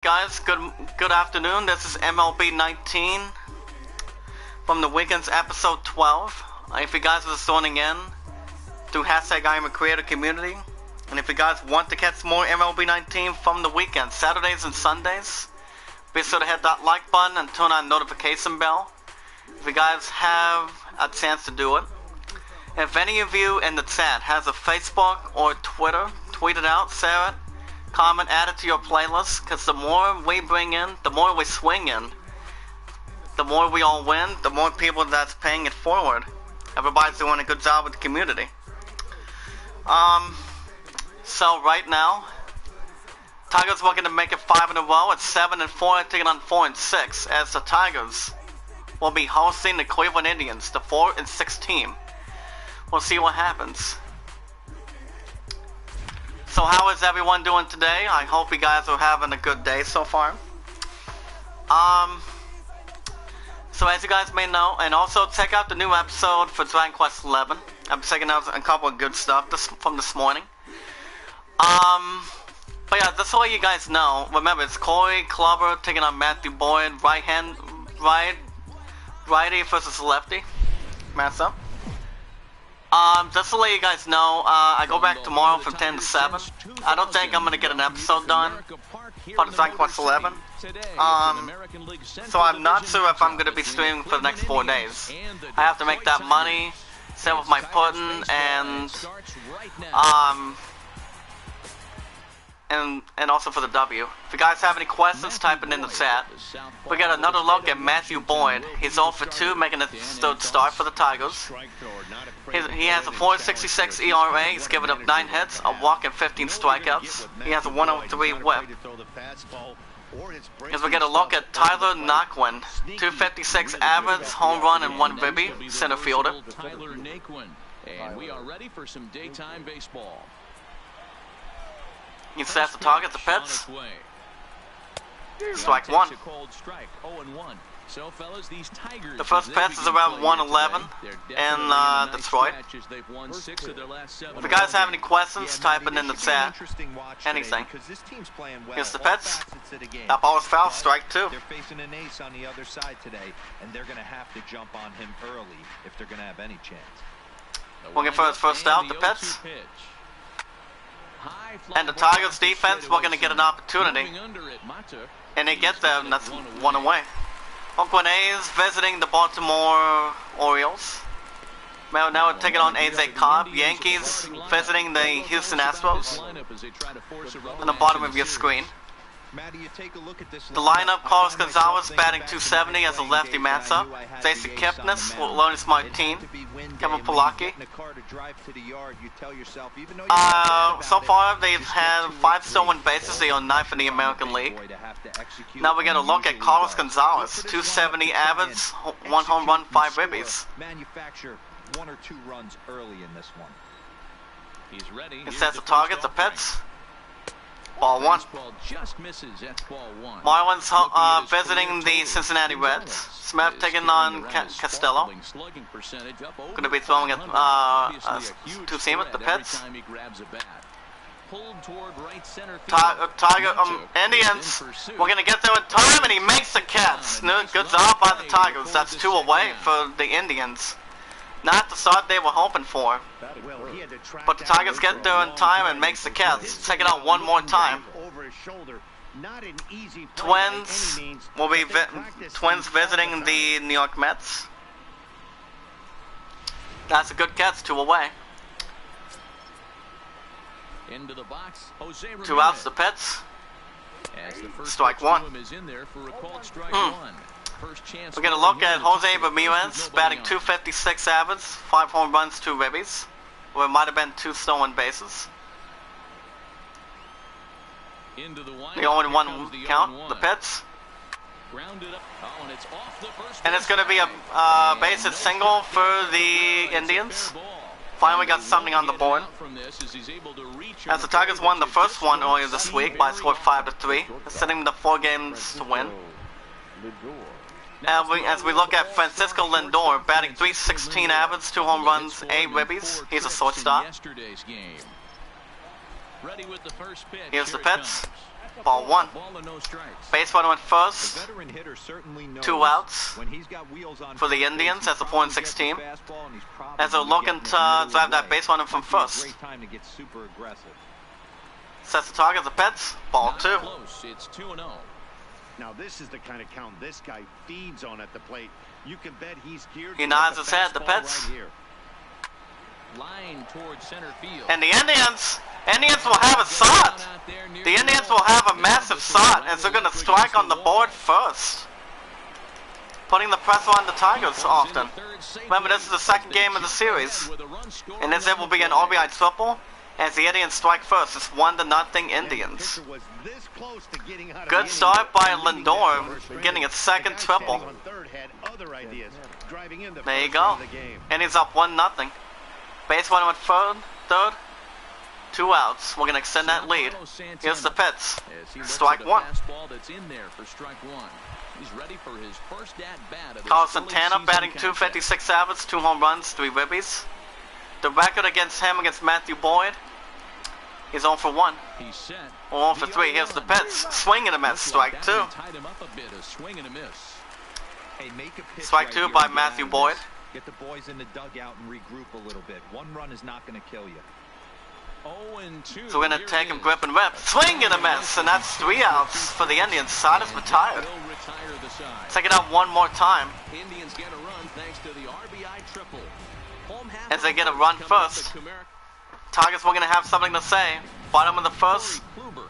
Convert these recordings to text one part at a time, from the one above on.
Guys, good afternoon. This is MLB 19 from the weekend's episode 12. If you guys are just joining in, do hashtag I am a creator community. And if you guys want to catch more MLB 19 from the weekend, Saturdays and Sundays, be sure to hit that like button and turn on notification bell if you guys have a chance to do it. If any of you in the chat has a Facebook or Twitter, tweet it out, share it, comment, add it to your playlist, because the more we bring in, the more we swing in, the more we all win, the more people that's paying it forward. Everybody's doing a good job with the community. So right now, Tigers looking to make it 5 in a row at 7-4, taking on 4-6, as the Tigers will be hosting the Cleveland Indians, the 4-6 team. We'll see what happens. So how is everyone doing today? I hope you guys are having a good day so far. So as you guys may know, and also check out the new episode for Dragon Quest XI. I'm checking out a couple of good stuff from this morning. But yeah, just so you guys know, remember it's Corey Clubber taking on Matthew Boyd, righty versus lefty. Matchup. Just to let you guys know, I go back tomorrow from 10 to 7. I don't think I'm going to get an episode done for the Dragon Quest XI. So I'm not sure if I'm going to be streaming for the next 4 days. I have to make that money, same with my pudding, and also for the W. If you guys have any questions, type it in the chat. We got another look at Matthew Boyd. He's 0 for 2, making a third start for the Tigers. He has a 4.66 ERA. He's given up 9 hits, a walk, and 15 strikeouts. He has a 103 whip. As we get a look at Tyler Naquin, 256 average, home run, and 1 ribby, center fielder. Tyler Naquin, and we are ready for some daytime baseball. He sets the target, the pitch. Strike 1. The first pitch is around 111 in Detroit. If you guys have any questions, type it in the chat. Anything. Here's the pitch. That ball is foul. Strike 2. They're facing an ace on the other side today, and they're going to have to jump on him early if they're going to have any chance. Looking for his first out, the pitch. And the Tigers defense, we're going to get an opportunity. And they get there, and that's 1 away. Oakland A's visiting the Baltimore Orioles. Now we're taking on AJ Cobb. Yankees visiting the Houston Astros. On the bottom of your screen. The lineup: Carlos Gonzalez batting 270 as a lefty matchup. J.C. Kipnis, Lonis Martin, Kevin Polacki. So far they've had 5 stolen bases. They are 9th in the American League. Now we're gonna look at Carlos Gonzalez, 270 average, 1 home run, 5 ribbies. Manufacture 1 or 2 runs early in this one. He's ready. He sets the target, the pitch. Ball 1. Marlins visiting the Cincinnati Reds. Smith taking on Costello. Going to be throwing it two-seamer, the pitch. Indians, we're going to get there in time, and he makes the catch. Good job by the Tigers. That's 2 away for the Indians. Not the start they were hoping for. But the Tigers get there in time and makes the catch. Check it out one more time. Twins will be visiting the New York Mets. That's a good catch, 2 away. 2 outs, the pitch. Strike 1. We're going to look at Jose Ramirez, batting 256 average, 5 home runs, 2 ribbies. Or it might have been 2 stolen bases. The only 1 count, the pitch. And it's going to be a base hit single for the Indians. Finally got something on the board. As the Tigers won the first one earlier this week by a score of 5-3, sending the 4 games to win. As we look at Francisco Lindor, batting 316 average, 2 home runs, 8 ribbies. He's a shortstop. Here's the pitch. Ball one. Ball and no strikes. Base runner at first. The veteran hitter certainly knows 2 outs when he's got wheels on for the first Indians base, as the he 4-6 probably team. gets the fastball, and he's probably As they're looking getting to it middle drive that away. base runner from Might be a first. great time to get super aggressive. Sets the target, the Pets. Ball Not 2. close. It's 2-0. Now this is the kind of count this guy feeds on at the plate. You can bet he's geared. He to nods get his head, the fastball Pets. right here. Line towards center field. And the Indians will have a sot. The Indians will have a massive sot as they're going to strike on the board first, putting the pressure on the Tigers often. Remember, this is the second game of the series, and this will be an RBI triple as the Indians strike first. It's 1-0 Indians. Pitcher was this close to getting out of Good the start by inning and leading that Lindor, first getting inning. its second The guy triple. standing on third had other ideas, driving in the There you first go. run of the game. Indians up 1-0. Base runner at third. 2 outs. We're going to extend that lead. Here's the Pets. Strike 1. Fastball that's in there for strike 1. He's ready for his first at-bat of this Carlos early Santana season batting contest. .256 average, 2 home runs, 3 ribbies. The record against him against Matthew Boyd, he's 0 for 1. He's set. Or 0 for 3. Here's the Pets. Swing and a miss. Strike 2. Tied him up a bit, a swing and a miss. Hey, make a pitch Strike right 2 here by and get Matthew out of Boyd. this. Get the boys in the dugout and regroup a little bit. One run is not going to kill you. 0-2. So we're going to take him grip and rip. Swing and a miss. And that's 3 outs for the Indians. Side is retired. He'll retire the side. Take it out one more time Indians get a run thanks to the RBI triple. Home half as they of get a the run coming up first. at Comerica. Tigers were going to have something to say. Bottom of the first.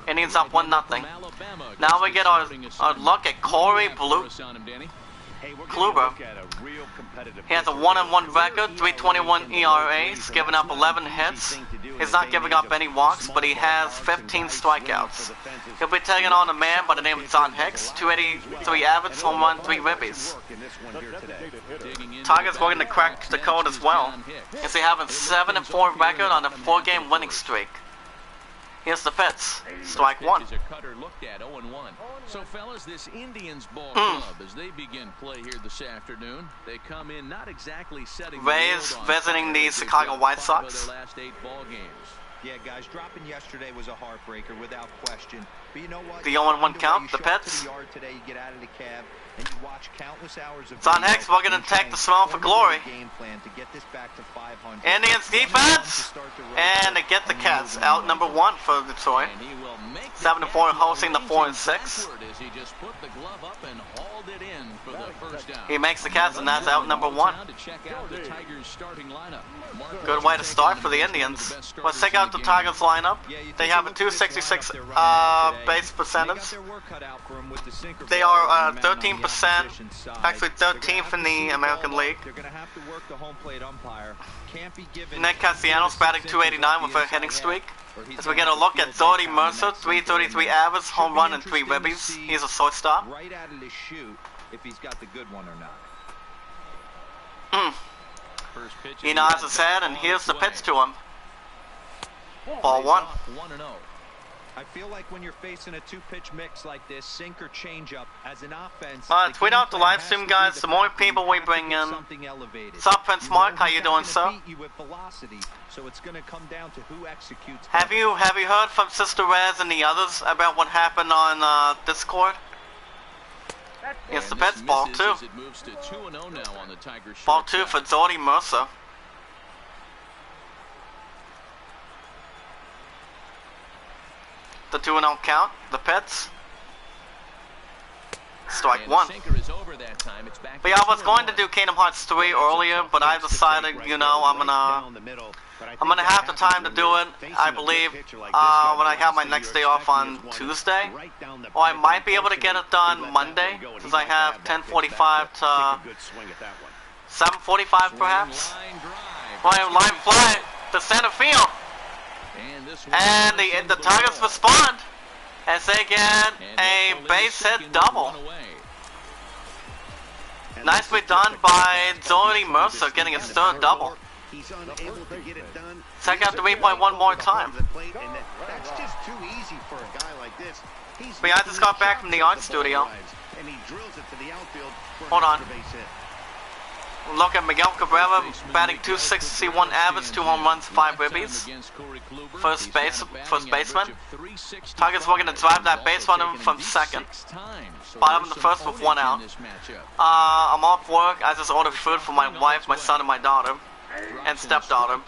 Indians up 1-0. Now we get our look at Corey Hey, we're Kluber. gonna look at a real competitive He has a pitcher. 1-1 record, 3.21 ERA. He's given up 11 hits. He's not giving up any walks, but he has 15 strikeouts. He'll be taking on a man by the name of John Hicks, 283 average, home run, 3 ribbies. Tigers are going to crack the code as well, as they have a 7-4 record on a 4-game winning streak. Here's the Pets. Strike 1. Pitch is a cutter looked at 0-1. So, fellas, this Indians ball club, as they begin play here this afternoon, they come in not exactly setting the Rays world on visiting fire the as they Chicago dropped White 5 Sox. of their last 8 ball games. Yeah, guys, dropping yesterday was a heartbreaker without question. But you know what? The 0-1 Underway, count, you the show up Pets. to the yard today, you get out of the cab, and you watch countless hours of John video Hicks, we're going and to try take and the smell for formulate glory. a game plan to get this back to 500. Indians One run defense, to start the road and they trip, get the and Cats move out on. number 1 for Detroit. And he will make the 7-4 catch hosting the while 4-6. reaching backward as he just put the glove up and hauled it in for the first down. He makes the Cats, and that's out number 1. To check out the Tigers' starting lineup. Good way to start for the Indians. Let's take out the Tigers lineup. They have a .266 base percentage. They are 13%, actually 13th in the American League. Nick Castellanos batting .289 with a hitting streak. As we get a look at Doherty Mercer, 333 average, home run, and 3 ribbies. He's a shortstop. Right out of the chute, if he's got the good one or not. He nods his head, and here's the pitch to him. Ball 1. 1-0. I feel like when you're facing a two-pitch mix like this, sink or change up as an offense. Tweet out the live stream, guys. The more people we bring in. What's up, Prince Mark? How you doing, sir? So it's going to come down to who executes. Have you heard from Sister Rez and the others about what happened on Discord? Yes, the Pets. Ball 2. It moves to 2-0 now on the Tigers. Ball 2 for Doherty Mercer. The 2-0 count. The Pets. Strike 1. But yeah, I was going to do Kingdom Hearts 3 earlier, but I decided, you know, I'm gonna have the time to do it. I believe when I have my next day off on Tuesday, or I might be able to get it done Monday, since I have 10:45 to 7:45 perhaps. Line fly to center field, and the Tigers respond as they get a base hit double. Nicely done by Doherty Mercer, getting his 3rd double. Check out the replay one more time. But yeah, I just got back from the art studio. Hold on. Look at Miguel Cabrera batting .261 average, 2 home runs, 5 ribbies. First baseman. Tigers looking to drive that base runner from second. Bottom of the first with 1 out. I'm off work. I just ordered food for my wife, my son, and my daughter. And stepdaughter.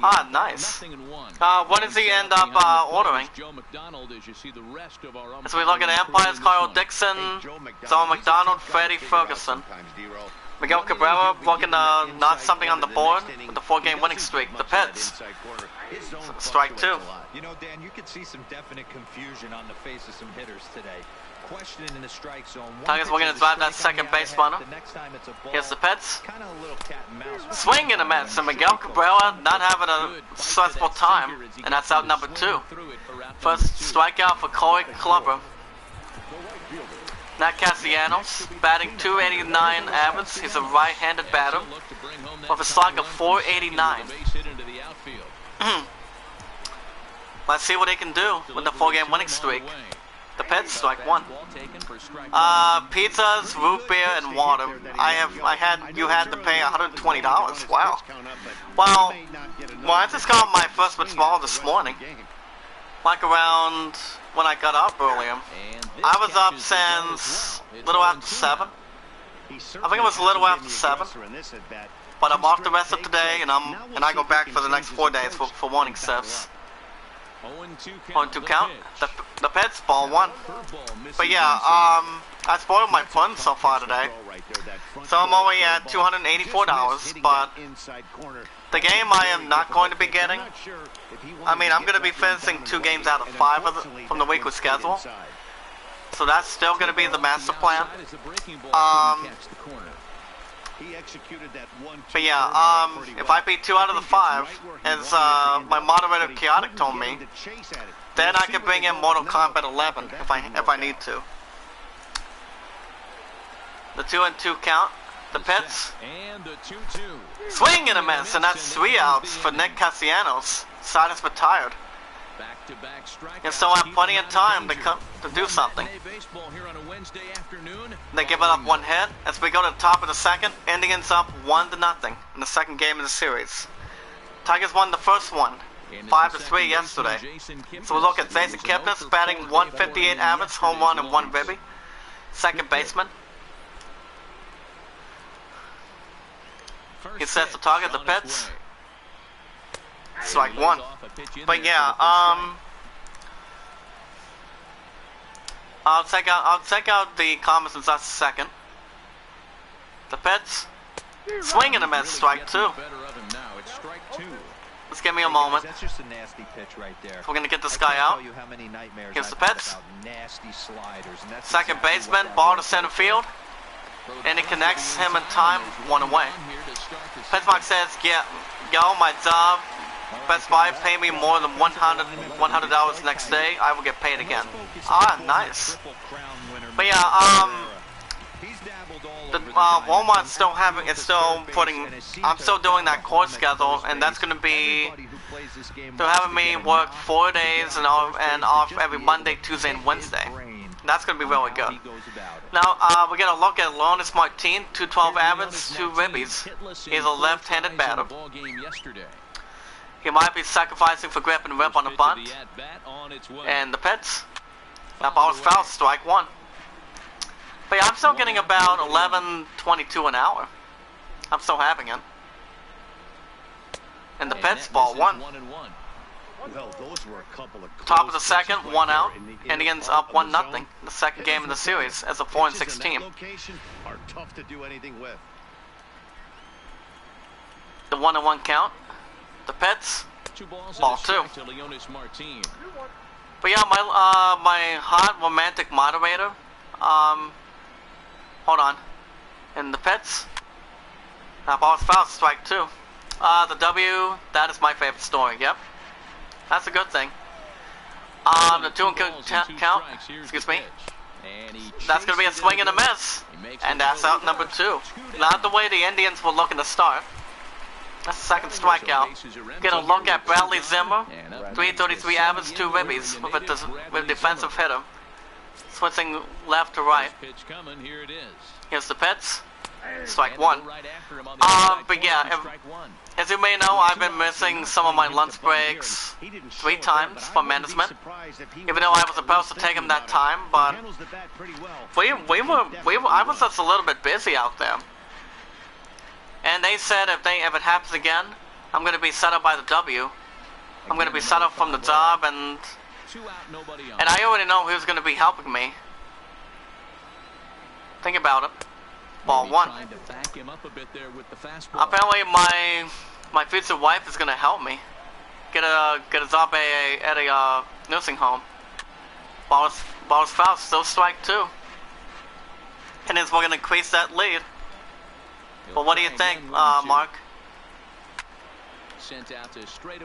Ah, nice. What does he end up ordering? As we look at Empires, Carl Dixon, Zoe McDonald, Freddie Ferguson. Miguel Cabrera looking not something on the board with the 4-game winning streak. The Pets. Strike 2. You know, Dan, you could see some definite confusion on the face of some hitters today. Questioning in the strike zone. Tigers looking to drive that second base runner. Here's the Pets. Swing and a miss. And Miguel Cabrera not having a successful time. And that's out number 2. First strikeout for Corey Kluber. Nat Castellanos, batting .289 average. He's a right-handed batter with a slug of .489. Let's see what they can do with the 4-game winning streak. The Pets, strike 1. Pizzas, root beer, and water. You had to pay $120. Wow. Well, I just got my first withdrawal this morning. Like around when I got up earlier. I was up since a little after 7. I think it was a little after 7. But I'm off the rest of today, and I go back for the next 4 days for morning shifts. 0-2 count. The Pets, ball 1. But yeah, I spoiled my fun so far today. So I'm only at $284, but the game I am not going to be getting. I mean, I'm going to be finishing 2 games out of 5 from the weekly schedule. So that's still going to be the master plan. But yeah, if I beat 2 out of the 5, as my moderator Chaotic told me, then I can bring in Mortal Kombat 11 if I need to. The 2-2 count. The Pets. Swing and a miss, and that's 3 outs for Nick Castellanos. Side is retired. And so I have plenty of time to do something. They give it up 1 hit. As we go to the top of the second, Indians up 1-0 in the second game of the series. Tigers won the first one, 5-3 yesterday. So we look at Jason Kipnis batting .158 average, home run, and 1 ribby. Second baseman. He sets the target, the Pets. Strike 1. But yeah, I'll take out the comments since that's the second. The Pets. Swing and a miss, strike 2. Let's give me a moment. That's just a nasty pitch right there. We're gonna get this guy out. Here's the Pets. Second baseman, ball to center field. And it connects him in time, 1 away. Petsbox says, yeah, yo, my job. Best Buy pay me more than $100 next day. I will get paid again. Ah, nice. But yeah, the Walmart's still having, I'm still doing that course schedule, and that's gonna be, they're having me work 4 days and off every Monday, Tuesday, and Wednesday. That's gonna be really good. Now, we're gonna look at Leonis Martin, 212 average, 2 ribbies. He's a left-handed batter. He might be sacrificing for grip and rip on the bunt. And the Pets. That ball is foul, strike 1. But yeah, I'm still getting about 11.22 an hour. I'm still having it. And the Pets, ball 1. Top of the second, 1 out. Indians up 1-0. The second game of the series as a 4-6 team. The 1-1 count. The Pets, ball 2. But yeah, my hot romantic moderator, hold on. And the Pets, that ball is foul, strike 2. The W, that is my favorite story, yep. That's a good thing. The 2-2 count, excuse me. That's going to be a swing and a miss. And that's out number 2. Not the way the Indians were looking to start. That's the second strikeout. Get a look at Bradley Zimmer. 333 average, 2 ribbies with a defensive hitter. Switching left to right. Here's the Pets. Strike one. But yeah, as you may know, I've been missing some of my lunch breaks 3 times for management. Even though I was supposed to take them that time, but I was just a little bit busy out there. And they said if it happens again, I'm gonna be set up by the W. I'm gonna be set up from the job, and I already know who's gonna be helping me. Think about it. Ball one. Apparently my future wife is gonna help me get a job at a nursing home. Ball is foul, still strike two. And then we're gonna increase that lead. But what do you think, Mark?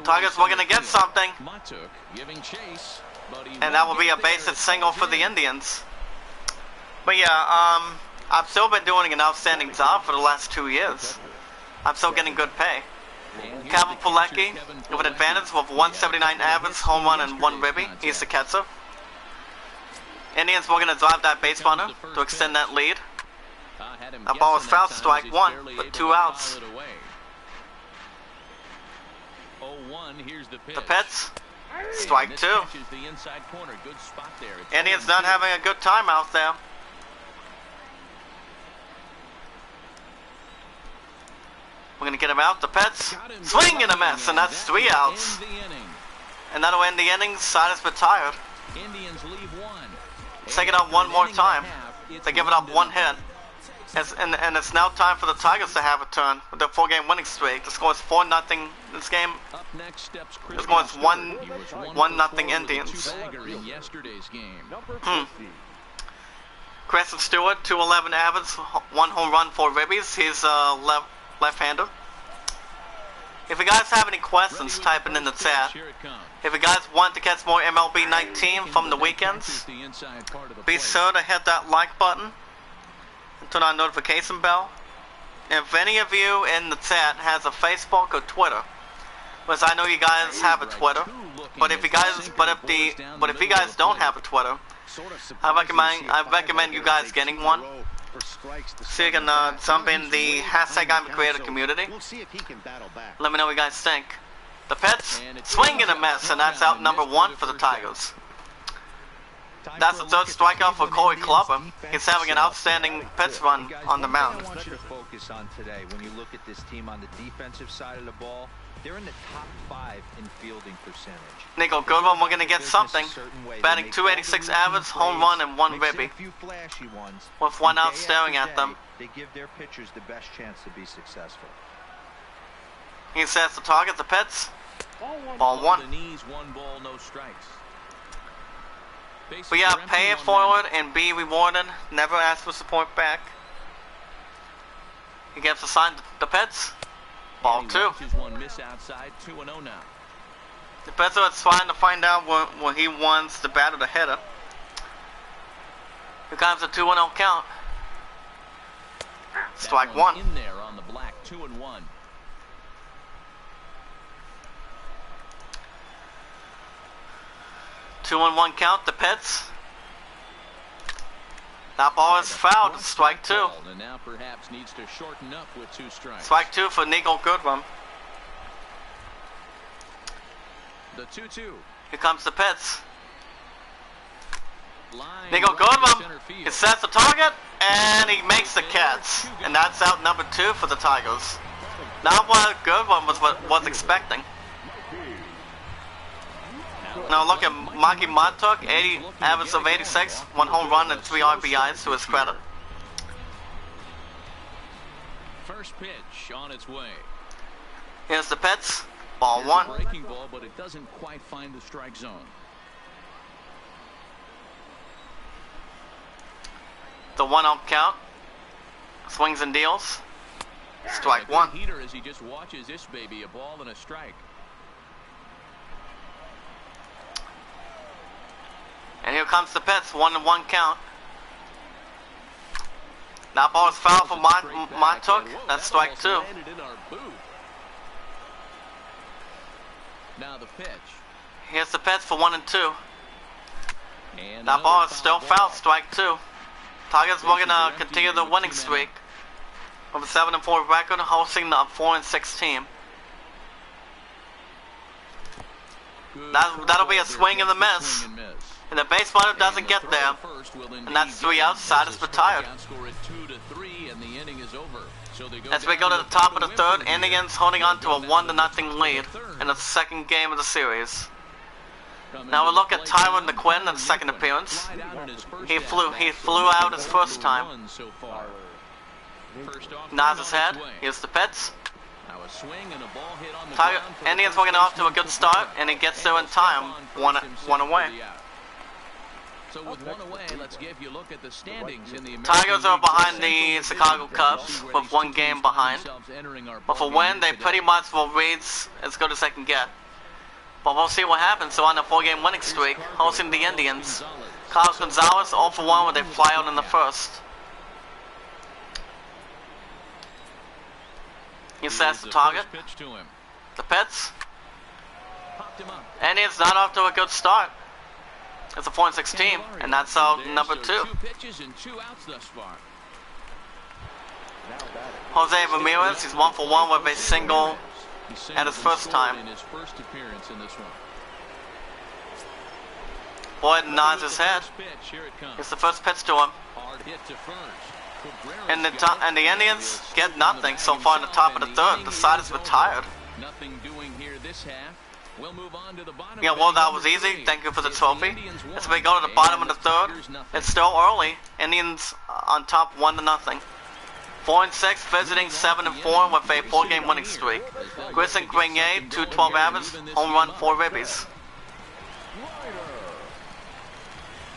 Tigers, we're gonna get something. And that will be a base hit single for the Indians. But yeah, I've still been doing an outstanding job for the last 2 years. I'm still getting good pay. Calvin Pilecki with an advantage with 179 average, home run, and 1 ribby. He's the catcher. Indians were going to drive that base runner to extend that lead. That ball was foul, strike one, with 2 outs. The pitch, strike two. Indians not having a good time out there. We're going to get him out. The pitch, swing and a miss, and that's 3 outs. And that'll end the inning. Side has been tired. Take it up one more time. They give it up 1 hit. And it's now time for the Tigers to have a turn with their 4-game winning streak. The score is 4-0 this game. The score is 1-0 Indians. Crescent Stewart, 211 average, 1 home run, 4 ribbies. He's left-hander. If you guys have any questions, type it in the chat. If you guys want to catch more MLB 19 from the weekends, be sure to hit that like button and turn on the notification bell. And if any of you in the chat has a Facebook or Twitter, because I know you guys have a Twitter, but if you guys don't have a Twitter, I recommend you guys getting one, so you can jump in the hashtag I'm a Creator community. Let me know what you guys think. The pitch, swing and a miss, and that's out number 1 for the Tigers. That's the 3rd strikeout for Corey Clubber. He's having an outstanding pitch run on the mound. I want you to focus on today. When you look at this team on the defensive side of the ball, they're in the top 5 in fielding percentage. Nico Goodwin, we're going to get something. Batting 286 average, home run, and 1 ribby. With 1 out staring at them. They give their pitchers the best chance to be successful. He sets the target, the pitch. Ball 1. We got pay it forward and be rewarded. Never ask for support back. He gets assigned the pitch. Ball 2. The pitcher is trying to find out where he wants the batter to hit it. Here comes a 2-0 count. Strike 1. In there on the black, 2-1. Two and 1 count, the pitch. That ball is fouled, strike 2. And now perhaps needs to shorten up with 2 strikes. Strike 2 for Nico Goodwin. The 2-2. Here comes the pitch. Nico Goodwin, he sets the target, and he makes the catch. And that's out number 2 for the Tigers. Not what Goodwin was expecting. Now look at Maki Montauk, average of 86, 1 home run and 3 RBIs to his credit. First pitch on its way. Here's the pitch, ball 1. Breaking ball, but it doesn't quite find the strike zone. The 1-0 count, swings and deals, strike 1. Heater as he just watches this baby, a ball and a strike. And here comes the pitch, 1-1 count. That ball is foul for Montauk. That's strike 2. Now the pitch. Here's the pitch for 1 and 2. That ball is still foul, strike 2. Tigers were gonna continue the winning streak. with a 7-4 record, hosting the 4-6 team. That'll be a swing and a miss. And the base runner doesn't get there. And that's 3 outs. Side is retired. As we go to the top of the third, Indians holding on to a 1-0 lead in the second game of the series. Now we'll look at Tyron McQuinn in the second appearance. He flew out his first time. Nods his head. Here's the pitch. Indians working off to a good start, and he gets there in time. One away. So with one away, let's give you a look at the standings in the Tigers are behind the Chicago Cubs with 1 game behind. But for win, they pretty much will read as good as they can get. But we'll see what happens. So on a 4-game winning streak, hosting the Indians. Carlos Gonzalez 0 for 1 when they fly out in the first. He sets the target. The pitch. Indians not off to a good start. It's a 4-6 team, and that's out number 2. Jose Ramirez, he's 1 for 1 with a single at his first time. Boyd nods his head. It's the first pitch to him. And the Indians get nothing so far in the top of the third. The side is retired. Nothing doing here this half. We'll move on to the bottom. Yeah, well, that was easy. Thank you for the trophy. As we go to the bottom of the third, it's still early. Indians on top 1-0. 4-6, visiting 7-4 with a 4-game winning streak. Grayson Grenier, 212 average, home run, 4 ribbies.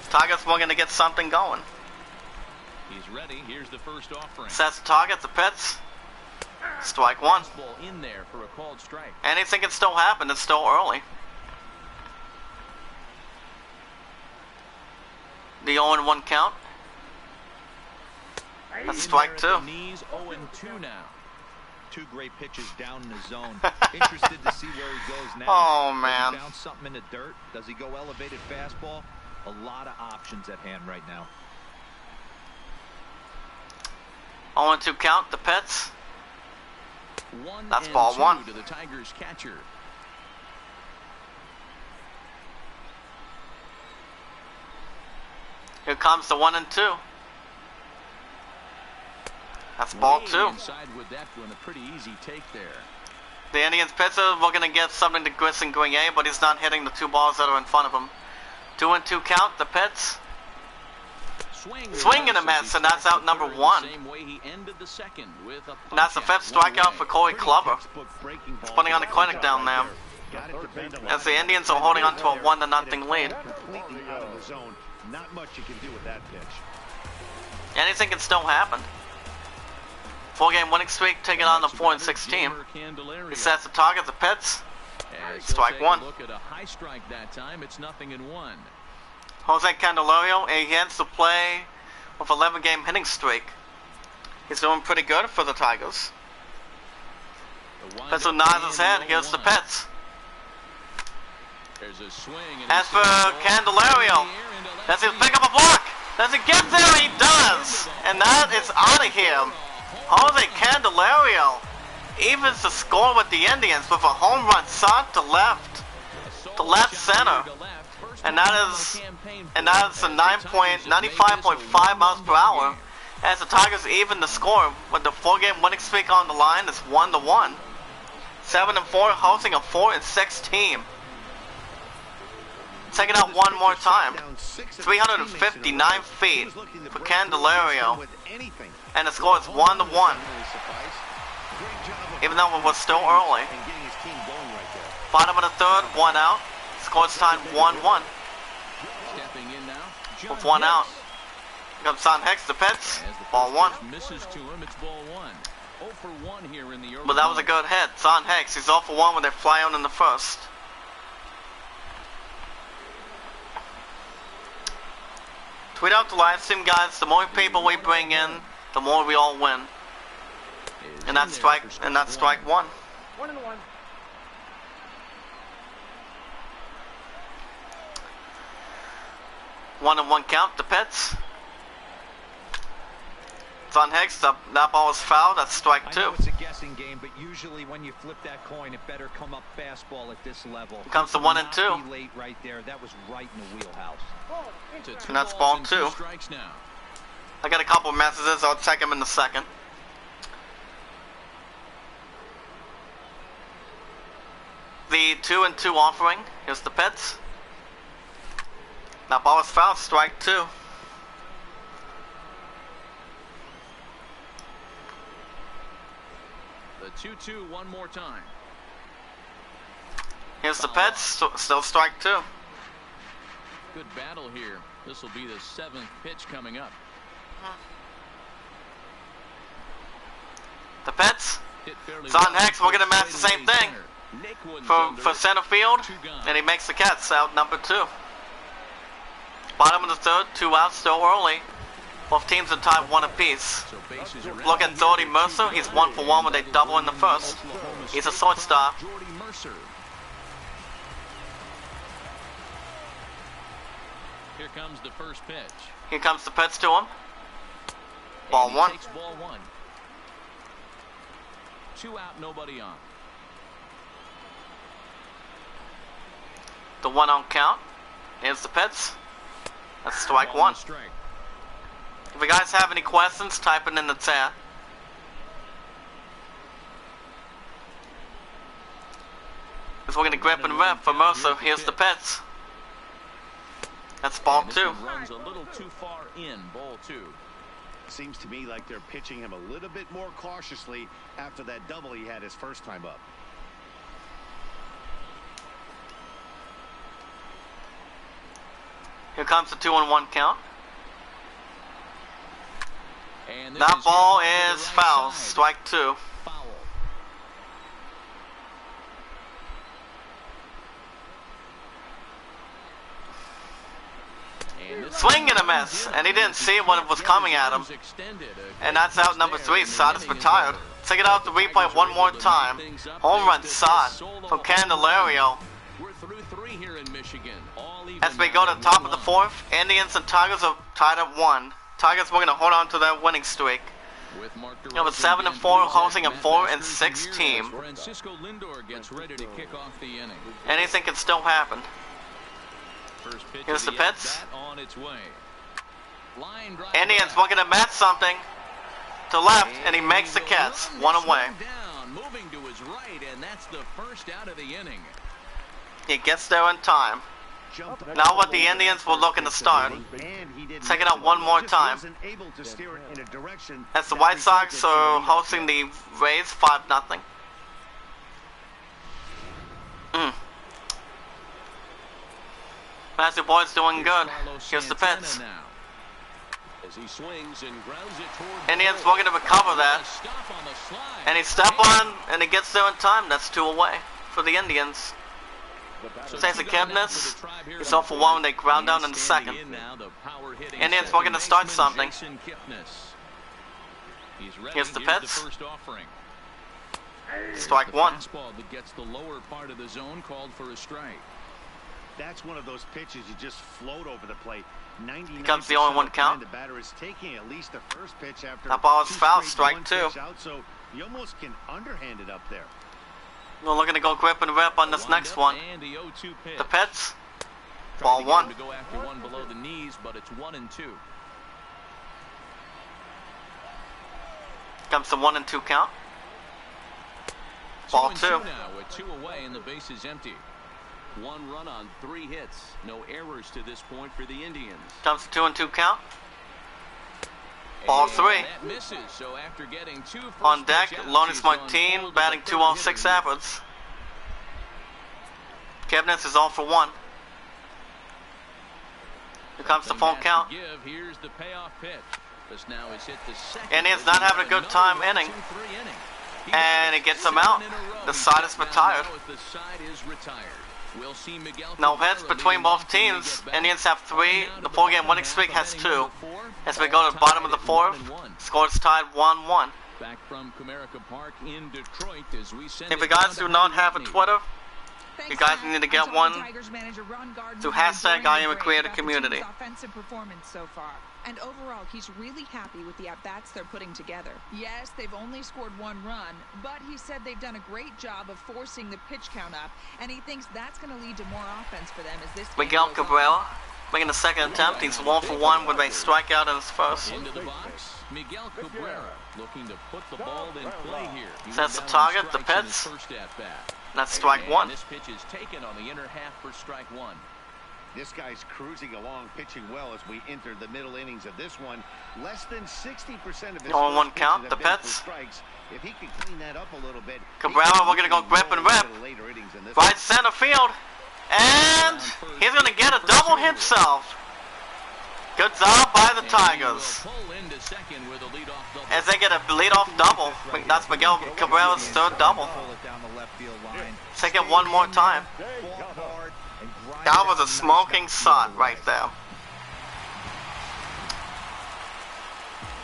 Tigers were going to get something going. He's ready. Here's the first offering. Sets the target, the pitch. Strike 1. In there for a called strike. Anything can still happen. It's still early. The 0-1 count. That's strike 2. Knees 0-2 now. 2 great pitches down in the zone. Interested to see where he goes now. Oh man. Does he bounce something in the dirt? Does he go elevated fastball? A lot of options at hand right now. 0-2 count. The pitch. That's ball 1. To the Tigers catcher. Here comes the 1-2. That's ball 2. Inside with that one, a pretty easy take there. The Indians pitcher, we're going to get something to Grayson Grenier, but he's not hitting the 2 balls that are in front of him. 2-2 count. The pitch. Swing and a miss, and that's out number 1. And that's the 5th strikeout for Corey Clubber. He's putting on the clinic down there. As the Indians are holding on to a 1-0 lead. Not much you can do with that pitch. Anything can still happen. 4-game winning streak, taking on the 4-6 team. He sets the target, the pitch. Strike 1. Look at a high strike that time. It's 0-1. Jose Candelario, he ends to play with 11-game hitting streak. He's doing pretty good for the Tigers. Pitcher nods his head. Here's the pitch. As for Candelario, does he pick up a block? Does he get there? He does. And that is out of here. Jose Candelario evens the score with the Indians with a home run shot to left center. And that is a 95.5 miles per hour. As the Tigers even the score with the 4-game winning streak on the line is 1-1. 7-4, hosting a 4-6 team. Take it out one more time. 359 feet for Candelario. And the score is 1-1. Even though it was still early. Bottom of the third, 1 out. Score's tied 1-1. With 1 out. Here comes Son Hicks, the pitch. Ball 1. But that was a good hit. Son Hicks, he's 0 for 1 when they fly out in the first. Tweet out the live stream, guys. The more people we bring in, the more we all win. And that's strike 1. 1-1. 1-1 count, the pitch. It's on Hicks. That ball is fouled. That's strike I 2. know it's a guessing game, but usually when you flip that coin, it better come up fastball at this level. Here comes the 1 and 2. Not be late right there. That was right in the wheelhouse. And that's ball 2. Now. I got a couple messages. I'll check them in a second. The 2 and 2 offering. Here's the pitch. That ball is fouled. Strike 2. The 2-2 one more time. Here's the pitch. Still strike 2. Good battle here. This will be the 7th pitch coming up. The pitch. It's on Hicks. We're going to match the same thing for center field. And he makes the catch. Out number 2. Bottom of the 3rd. 2 outs. Still early. Both teams are tied 1 apiece. Look at Jordy Mercer. He's 1 for 1 with a double in the first. He's a shortstop. Here comes the first pitch. Here comes the pitch to him. Ball 1. Takes ball 1. 2 out, nobody on. The 1 on count. Here's the pitch. That's strike 1. If you guys have any questions, type it in the chat. If we're going to grip and rip for Mercer, here's the pitch. That's ball 2. Runs a little too far in, ball 2. Seems to me like they're pitching him a little bit more cautiously after that double he had his first time up. Here comes the 2 and 1 count. And that ball is foul. Strike 2. Foul. Swing and a miss, and he didn't see when it was coming at him. And that's out number 3. Sod is retired. Check it out, the replay one more time. Home run Sod from Candelario. We're through 3 here in Michigan. As we go to the top of the 4th, Indians and Tigers are tied at 1. Tigers were going to hold on to their winning streak. You have a 7 and 4 hosting a 4 and 6 team. Francisco Lindor gets ready to kick off the inning. Anything can still happen. Here's the pitch. On its way. Indians looking to match something to left, and he makes the catch. 1 away. Moving to his right, and that's the first out of the inning. He gets there in time. Now what the Indians were looking to start. Check it out one more time. As the White Sox are hosting the Rays 5-0. Matthew Boyd's doing good. Here's the pitch. Indians looking to recover that. And he steps on, and he gets there in time. That's 2 away for the Indians. Jason Kipnis is off for 1 when they ground down in the 2nd. Indians looking to start something. Here's the pitch. Strike 1. That gets the lower part of the zone, called for a strike. That's one of those pitches you just float over the plate. Here comes the only 1 count. The batter is taking at least the first pitch after that ball is fouled. Strike 2. Out, so you almost can underhand it up there. We're looking to go grip and rip on this next one. The pitch. Ball 1. To go after one below the knees, but it's 1 and 2. Comes the 1 and 2 count. Ball 2. Now with 2 away and the base is empty. 1 run on 3 hits. No errors to this point for the Indians. Comes the 2 and 2 count. Ball 3. That misses, so after getting 2 on deck, Lonis Martin batting 206 average. Kipnis is all for 1. Here comes the full count. Here's the payoff pitch. This now is hit the second. Indians not having a good time inning. And it gets him out. The side is retired. No hits between both teams. Indians have 3. The 4-game winning streak has 2. As we go to the bottom of the 4th, scores tied 1-1. Back from Comerica Park in Detroit as we send if you guys do not have a Twitter, you guys need to get one through hashtag I am a creator community. Offensive performance so far. And overall, he's really happy with the at-bats they're putting together. Yes, they've only scored 1 run, but he said they've done a great job of forcing the pitch count up, and he thinks that's going to lead to more offense for them as this game Miguel goes Cabrera making the second attempt. He's 1 for 1 with a strikeout in his first. Into the box, Miguel Cabrera looking to put the ball in play here. Sets the target, the pitch. That's strike 1. This pitch is taken on the inner half for strike 1. This guy's cruising along, pitching well as we enter the middle innings of this one. Less than 60% of his on one first count, pitches the have been Pets. for strikes. If he could clean that up a little bit. Cabrera, we're gonna go grip and rip. Right center field. And he's gonna get a double himself. Good job by the Tigers. As they get a leadoff double. That's Miguel Cabrera's third double. Take it one more time. That was a smoking shot right there.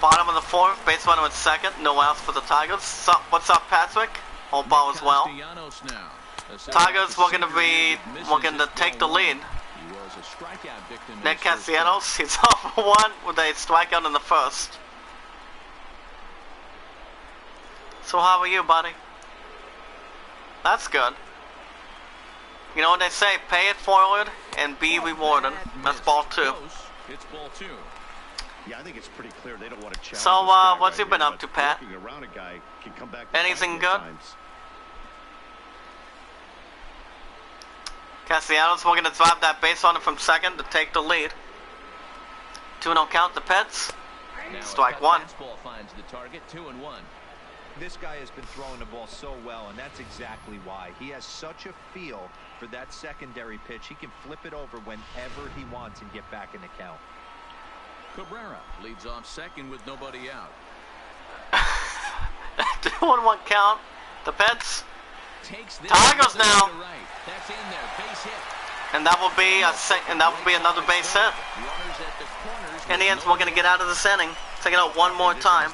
Bottom of the 4th, base runner at second, no outs for the Tigers. What's up, Patrick? Hope all is well. Tigers looking to take the lead. Nick Castellanos, he's off for 1 with a strikeout in the first. So how are you, buddy? That's good. You know what they say, pay it forward and be rewarded. That's ball 2. It's ball 2. Yeah, I think it's pretty clear they don't want to challenge. So, what's he been up to, Pat? Around a guy can come back anything good? Castellanos looking to drive that base runner from second to take the lead. 2-0 count the Pets. Strike 1. Finds the target, 2-1. This guy has been throwing the ball so well, and that's exactly why. He has such a feel for that secondary pitch. He can flip it over whenever he wants and get back in the count. Cabrera leads off second with nobody out. 2-1 count. The Pets. Tigers now. Right. That's in there. Base hit. And that will be another base hit. Indians were going to get out of this inning. Take it out one more time.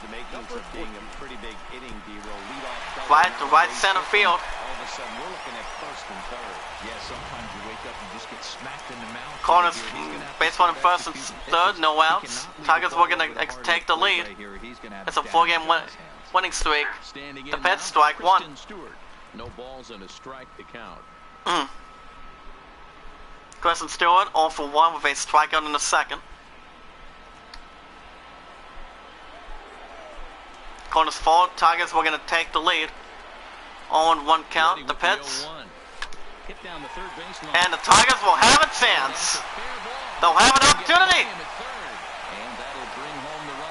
Right to right center field. All of a sudden, we're looking at first and third. Yeah, sometimes you wake up and just get smacked in the mouth. Corners, base runner first and third, no outs. Tigers were going to take the lead. It's a 4-game winning streak. The Pets strike 1. No balls and a strike to count. Kristen Stewart 0 for 1 with a strikeout in the second. Corners forward, Tigers were going to take the lead. 0-1 count, the Pets. And the Tigers will have a chance. They'll have an opportunity.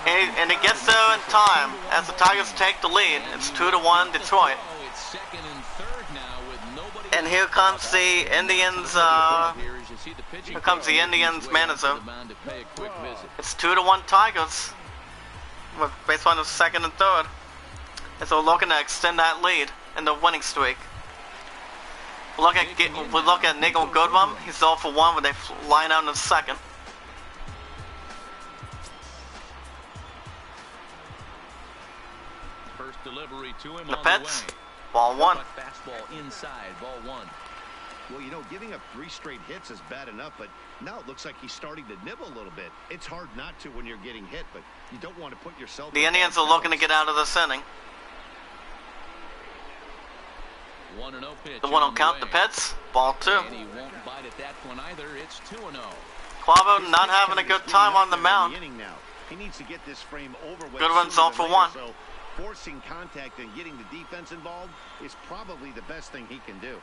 And it gets there in time as the Tigers take the lead. It's 2-1 Detroit. And here comes the Indians. Here comes the Indians manager. It's 2-1 Tigers. With base runners second and third. And so we're looking to extend that lead in the winning streak. We look at Nico Goodrum. He's 0 for 1 with a line out in the second. First delivery to him The on Pets, the way. ball 1. Fastball inside, ball 1. Well, you know, giving up 3 straight hits is bad enough, but now it looks like he's starting to nibble a little bit. It's hard not to when you're getting hit, but you don't want to put yourself. The Indians are looking to get out of this inning. 1-0 pitch. The 1-0 count, the Pets, ball 2. And he won't bite at that one either. It's 2-0. Quavo not having a good time on the mound. He needs to get this frame over. Goodwin's 0 for 1. So forcing contact and getting the defense involved is probably the best thing he can do.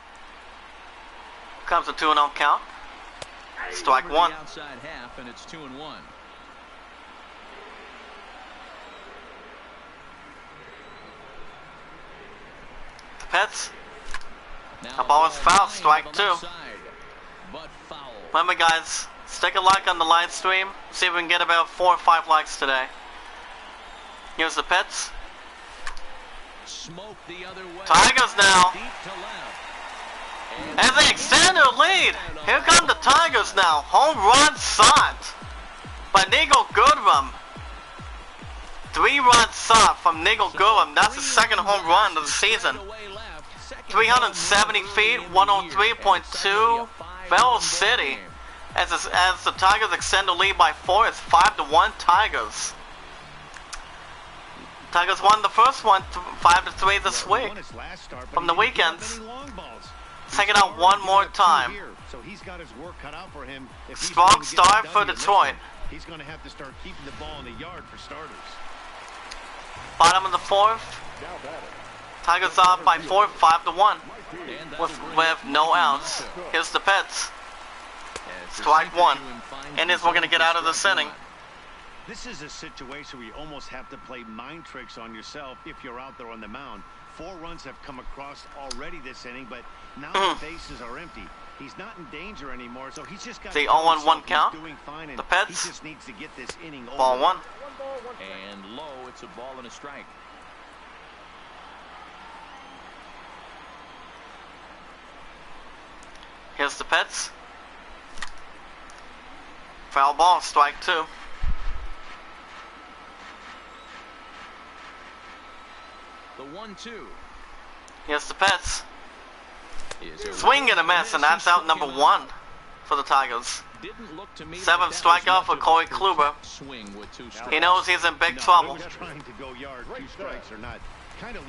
Comes a 2-0 count. Strike 1. Outside half, and it's 2-1. The Pets. A ball is foul. Strike 2. Remember, guys, stick a like on the live stream. See if we can get about 4 or 5 likes today. Here's the Pets. Tigers now. As they extend their lead, here come the Tigers now. Home run shot by Nico Goodrum. 3-run shot from Nico Goodrum. That's the second home run of the season. 370 feet, 103.2, Bell City. As the Tigers extend the lead by 4, it's 5-1 Tigers. Tigers won the first one 5-3 this week from the weekends. Take it out one more time. So he's got his work cut out for him. Strong start for Detroit. He's going to have to start keeping the ball in the yard for starters. Bottom of the 4th. Tigers up by 4, 5-1. With no outs. Here's the Pets. Strike 1. Indians were going to get out of this inning. This is a situation where you almost have to play mind tricks on yourself if you're out there on the mound. 4 runs have come across already this inning, but now the bases are empty. He's not in danger anymore, so he's just got the 0-1 count. The Pets. He just needs to get this inning over. Ball 1. And low, it's a ball and a strike. Here's the Pets. Foul ball, strike 2. The 1-2. Here's the Pets. Swing and a miss, and that's out number 1 for the Tigers. 7th strikeout for Corey Kluber. He knows he's in big trouble.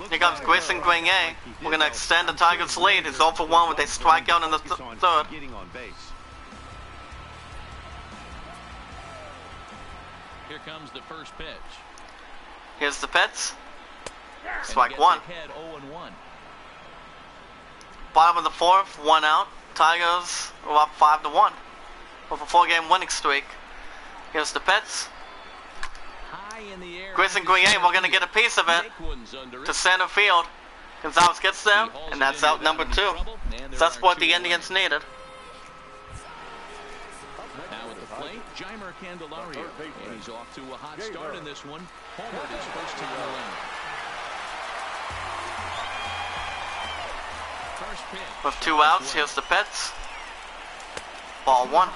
Here comes Grayson Grenier. We're going to extend the Tigers' lead. It's 0-for-1 with a strikeout in the 3rd. Here comes the first pitch. Here's the Pets. Strike 1. Bottom of the 4th, 1 out. Tigers are up 5-1 with a 4-game winning streak. Here's the Pets. Grayson Grenier, we're going to get a piece of it to center field. Gonzalez gets there, and that's out number 2. So that's what the Indians needed. Now at the plate, Jeimer Candelario, and he's off to a hot start in this one. Homered his first time around. First pitch. With 2 outs, here's the Pets. Ball 1. 1-0.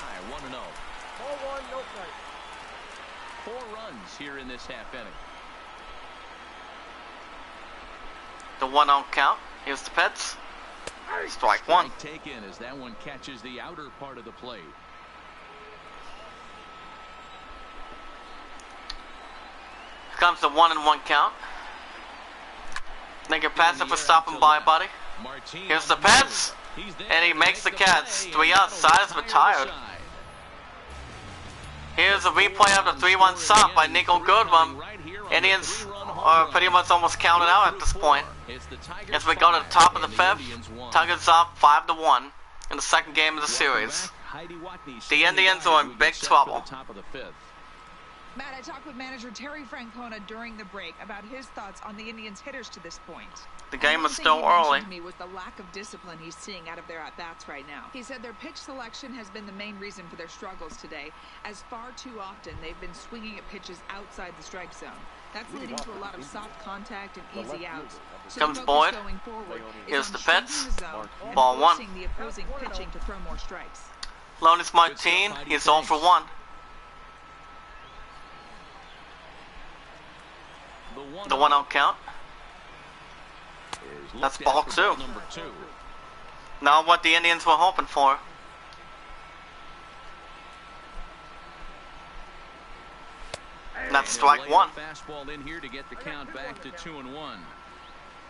4 runs here in this half inning. The 1-0 count. Here's the Pets. Strike 1. Taken as that one catches the outer part of the plate. Here comes the 1-1 count. Make it pass it for stopping by, buddy. Here's the Pets. And he makes the catch. 3 outside, retired. Here's a replay of the 3-1 stop by Nico Goodwin. Indians are pretty much almost counted out at this point. As we go to the top of the 5th, Tigers up 5-1 in the 2nd game of the series. The Indians are in big trouble. Matt, I talked with manager Terry Francona during the break about his thoughts on the Indians' hitters to this point. The game is still early. To me was the lack of discipline he's seeing out of their at-bats right now. He said their pitch selection has been the main reason for their struggles today, as far too often they've been swinging at pitches outside the strike zone. That's leading to a lot of soft contact and easy outs. So comes Boyd. Going forward Here's is the on Pets. shrinking the zone and Ball 1. forcing the opposing pitching to throw more strikes. Lonis Martin, he's 0-for-1. The 1-0 count. That's ball 2. Now what the Indians were hoping for. That's strike 1. Fastball in here to get the count back to 2-1.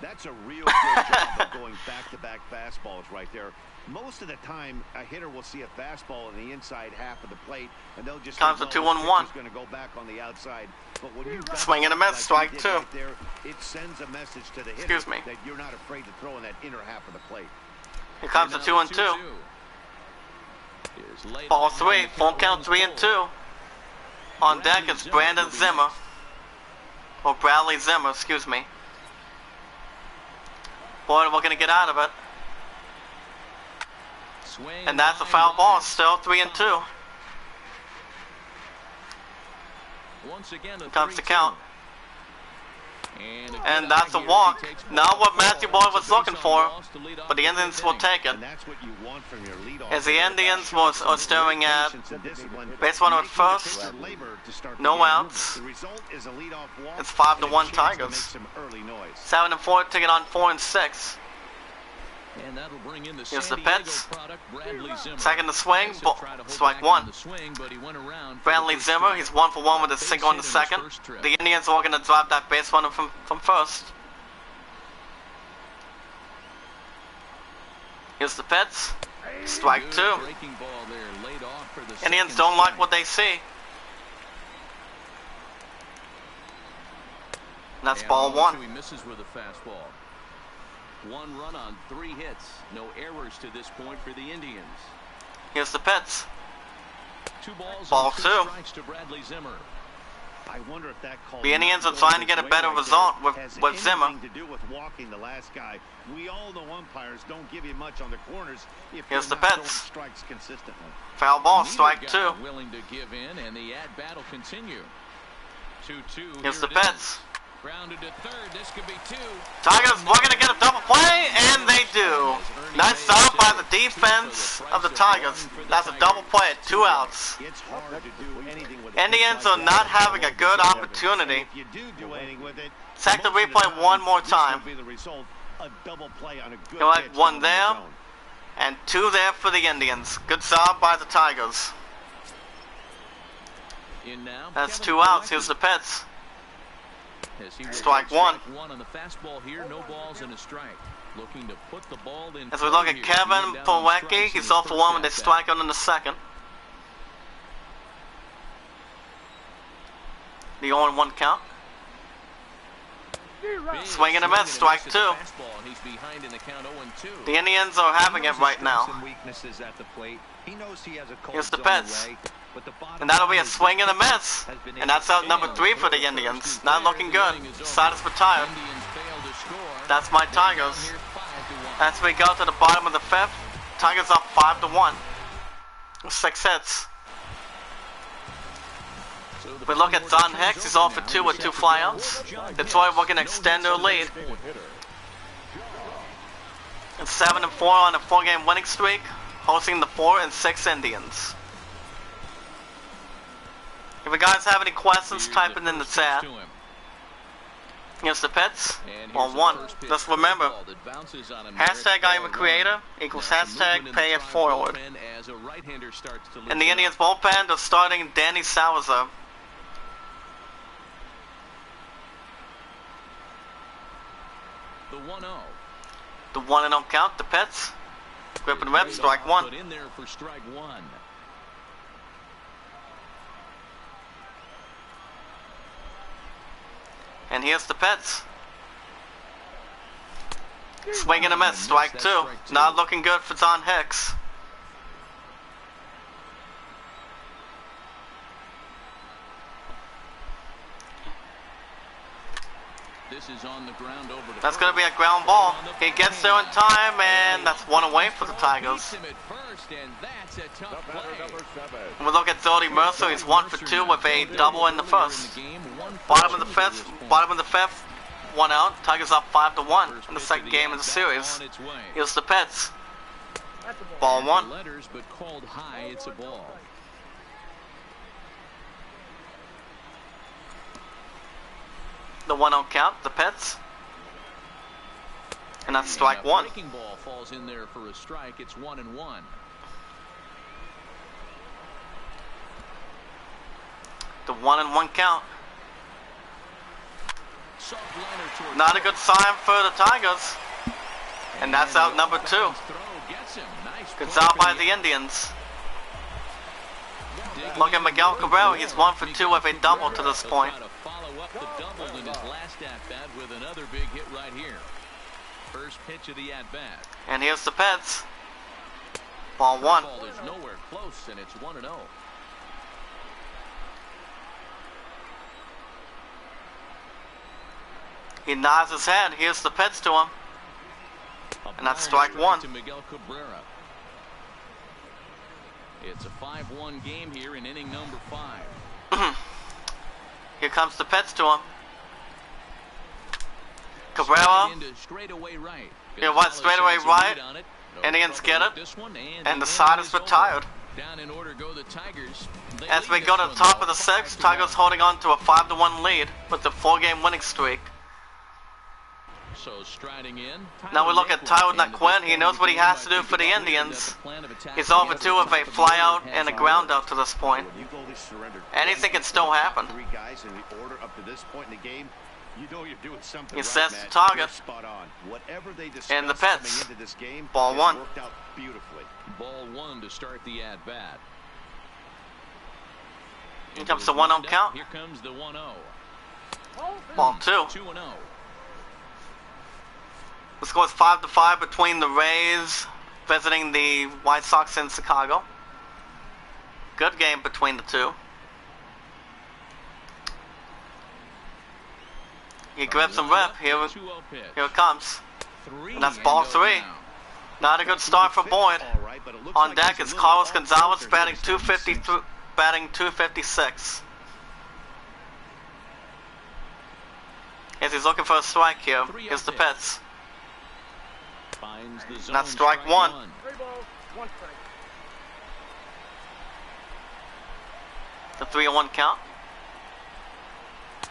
That's a real good job of going back-to-back fastballs right there. Most of the time, a hitter will see a fastball in the inside half of the plate, and they'll just comes to 2-1. Going to go back on the outside. But when you swing and a miss, strike 2. Right there, it sends a message to the hitter that you're not afraid to throw in that inner half of the plate. Here comes the 2-2. Ball 3, full count 3-2. On deck is Brandon Zimmer, or Bradley Zimmer, excuse me. Boy, we're gonna get out of it. And that's a foul ball, still 3-2. Here comes the count. And that's a walk. Not what Matthew Boyd was looking for, but the Indians will take it. As the Indians are staring at base runner at first, no outs. It's 5-1 Tigers. 7-4, taking on 4-6. And that'll bring in the Here's San the Diego Pets. product, Bradley Zimmer. Second to swing, He'll try to hold strike back one. on the swing, but he went around for Bradley the first Zimmer, strike. he's 1 for 1 with a Base single in the hit his second. first trip. The Indians are going to drive that base runner from first. Here's the Pets. Strike Good two. breaking ball there, laid off for the Indians second don't like strike. what they see. And that's And ball 1. He misses with a fastball. 1 run on 3 hits. No errors to this point for the Indians. Here's the Pets. 2 balls Ball and 2 2. strikes to Bradley Zimmer. I wonder if that call The Indians not are trying to going get a his better way right result there with has Zimmer. anything to do with walking the last guy. We all know umpires don't give you much on the corners if Here's you're the not Pets. throwing strikes consistently. Foul ball, Neither strike guy 2. willing to give in, and the at-bat will continue. 2-2. Here's Here the it is. Pets. Grounded to third. This could be 2. Tigers looking to get a double play, and they do. Nice job by the defense of the Tigers. That's a double play at 2 outs. It's hard to do anything with a Indians pitch like are not that. having a good And opportunity. if you do anything with it, Check the most of replay one more this will time. be the result, a double play on a good You like pitch 1 down the there, zone. and 2 there for the Indians. Good job by the Tigers. In now, That's Kevin 2 outs. Pellecki. Here's the Pets. As he will Strike take 1. strike 1 on the fastball here. No balls and a strike. Looking to put the ball in. As we look play at here. Kevin Even down on Pellecki, strikes in he's his 0 for first 1 with a at-bat. strikeout in the second. The 0-1 count. Big Swing and a miss, strike at 2. the fastball, and he's behind in the count 0-2. The Indians are having it right now. And weaknesses at the plate. He knows he has a cold Here's the zone Pets. away, but the bottom And that'll be a line is swing and a this miss. has been And that's out number 3 for the Indians. Not looking good. Side is retired. Indians fail to score. That's my They're down Tigers. here 5-1. As we go to the bottom of the 5th, Tigers up 5-1. 6 hits. So the We look at bottom Don order Hicks, turns he's 0 over for now. 2 with He's 2 set to go. flyouts. John Detroit Hicks. looking to extend their No lead. hits on base. And 7-4 on a 4-game winning streak, hosting the 4 and 6 Indians. If you guys have any questions, Here's type the it in the first chat. pitch to him. Here's the Pets. And On here's the 1. first pitch Just remember, ball that bounces on a hashtag I am a ball creator one. equals Now, some movement hashtag in pay the it Tribe forward. bullpen as a right-hander starts to In loosen the up. Indians bullpen, they're starting Danny Salazar. The 1-0. The 1-0 count, the Pets. Grip and whip, strike 1. Put in there for strike 1. And here's the Pets. Swing and a miss, strike 2. Not looking good for Don Hicks. This is on the ground over to That's first. going to be a ground ball. He gets there in time, and that's 1 away for the Tigers. Beats him at first, and that's a tough play. And we look at Jody Mercer. He's 1 for 2 with a double in the first. Bottom of the 5th, 1 out. Tigers up 5-1 in the second game of the series. Here's the Pets. Ball 1. Letters, but called high, it's a ball. The 1-0 count, the Pets. And that's strike And a 1. breaking ball falls in there for a strike. It's 1-1. The 1-1 count. Soft liner toward Not a good sign for the Tigers. And that's out number 2. throw gets him. Nice Good play job for by the the Indians. Digging Look at in Miguel with Cabrera. He's 1 for Miguel 2 with a double to this He'll point. try to follow up the double in his last at-bat with another big hit right here. First pitch of the at-bat. And here's the Pets. Ball 1. Ball is nowhere close, and it's 1-0. He nods his head. Here's the Pets to him. And that's strike 1. To Miguel Cabrera. It's a 5-1 game here in inning number 5. Here comes the Pets to him. Cabrera. Slide into straightaway right. Yeah, what, straightaway Gonzalez has a right? lead on it. No Indians trouble get with it. this one, And the the side inning is over. retired. Down in order go the Tigers. They As we lead go this to the one, top though, of the 6th, 5-1. Tigers holding on to a 5-1 lead with the 4-game winning streak. So striding in. Now we look at Tyler Quinn. He knows what he has to do for the Indians. He's over 2 with a flyout and a ground out to this point. Anything can still happen. Three guys in the order up to this point in the game. You know you're doing something He right, sets Matt. the target. You're spot on. Whatever they And the discussed Pets. coming into this game, Ball it's 1. worked out beautifully. Ball 1 to start the at-bat. Here comes the 1-0 count. Here comes the 1-0. Ball 2. 2-0. The score is 5-5 between the Rays visiting the White Sox in Chicago. Good game between the two. He grips some rip. Here it comes. And that's ball 3. Not a good start for Boyd. All right, but it looks On like deck there's is a little Carlos off Gonzalez kilter batting here. 250, batting 256. As he's looking for a strike here. Here's the Pets. Finds the zone. That's strike 1. 3 balls, 1 strike. The 3-1 count.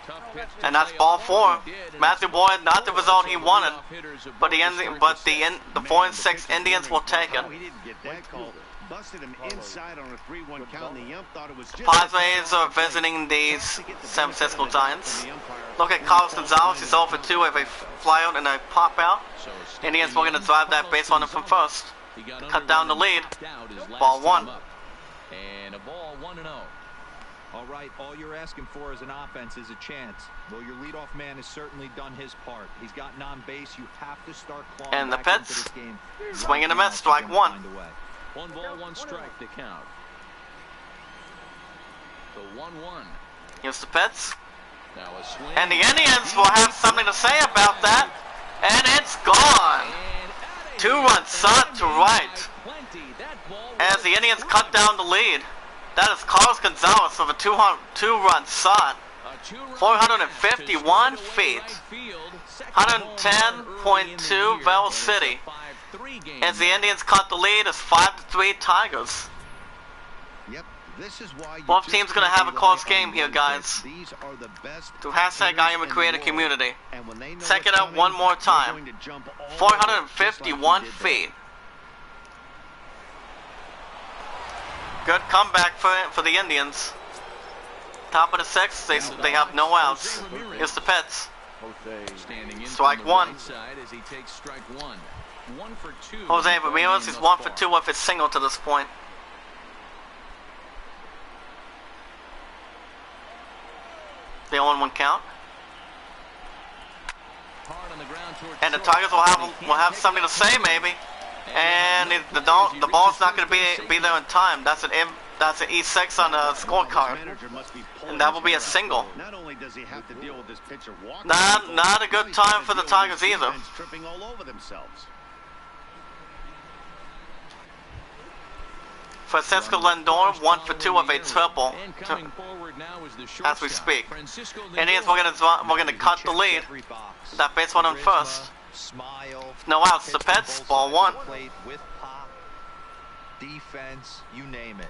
Tough pitch to And that's lay ball off. 4. He did, and Matthew it's Boyd, not the result he wanted. hitters above But the start the 4 and 6 Indians will take it. Oh, he didn't get that call. Busted him inside on a 3-1 count, and the ump thought it was just Padres are visiting the San Francisco Giants. Look at Carlos Gonzalez. He's over 2 with a flyout and a pop out. So Indians were going to drive that base runner from first. he got Cut down the lead. Out his last Ball 1. time up. And a ball 1-0. All right, all you're asking for as an offense is a chance. Well, your leadoff man has certainly done his part. He's gotten on base. You have to start clawing And the back into Pets, this game. swing and a miss, Right now, strike if you're 1. gonna find a way. 1 ball, 1 strike to count. The 1-1. Here's the Pets. Now a swing. And the Indians will have something to say about that. And it's gone. 2-run shot to right. As the Indians cut down the lead. That is Carlos Gonzalez with a 2-run shot. 451 feet. 110.2 Vale City. As the Indians cut the lead, it's 5-3 Tigers. Yep, this is why you Both just teams gonna can't have a rely close on game here, one guys. pitch. These are the best To hashtag I am a hitters in creative the world. community. And when they know Check what's it out coming, one more they're time. going to jump all over it, 451 just like you did feet. Good comeback for the Indians. Top of the 6th, they have no outs. Here's the Pets. Standing in Strike from the 1. right side as he takes strike 1. 1 for 2. Jose Ramirez is 1 for 2 with his single to this point. The 0-1 count. Hard on the ground towards And the short. Tigers will have something to say maybe. And the ball's not going to be there in time. That's an E6 on the scorecard. Manager must be pulling And that will his be a hair out. single. Not only does he have to deal with this pitcher walking, Not a good time for the Tigers either. Tripping all over themselves. Francisco Lindor 1 for 2 with a triple. And coming forward now is the As we shortstop, speak. Francisco Indians Lindor. we're gonna cut the lead. Every box. That base one on first. Smile. No outs. The pitch from Pets, both ball sides 1. of the plate with pop, defense, you name it.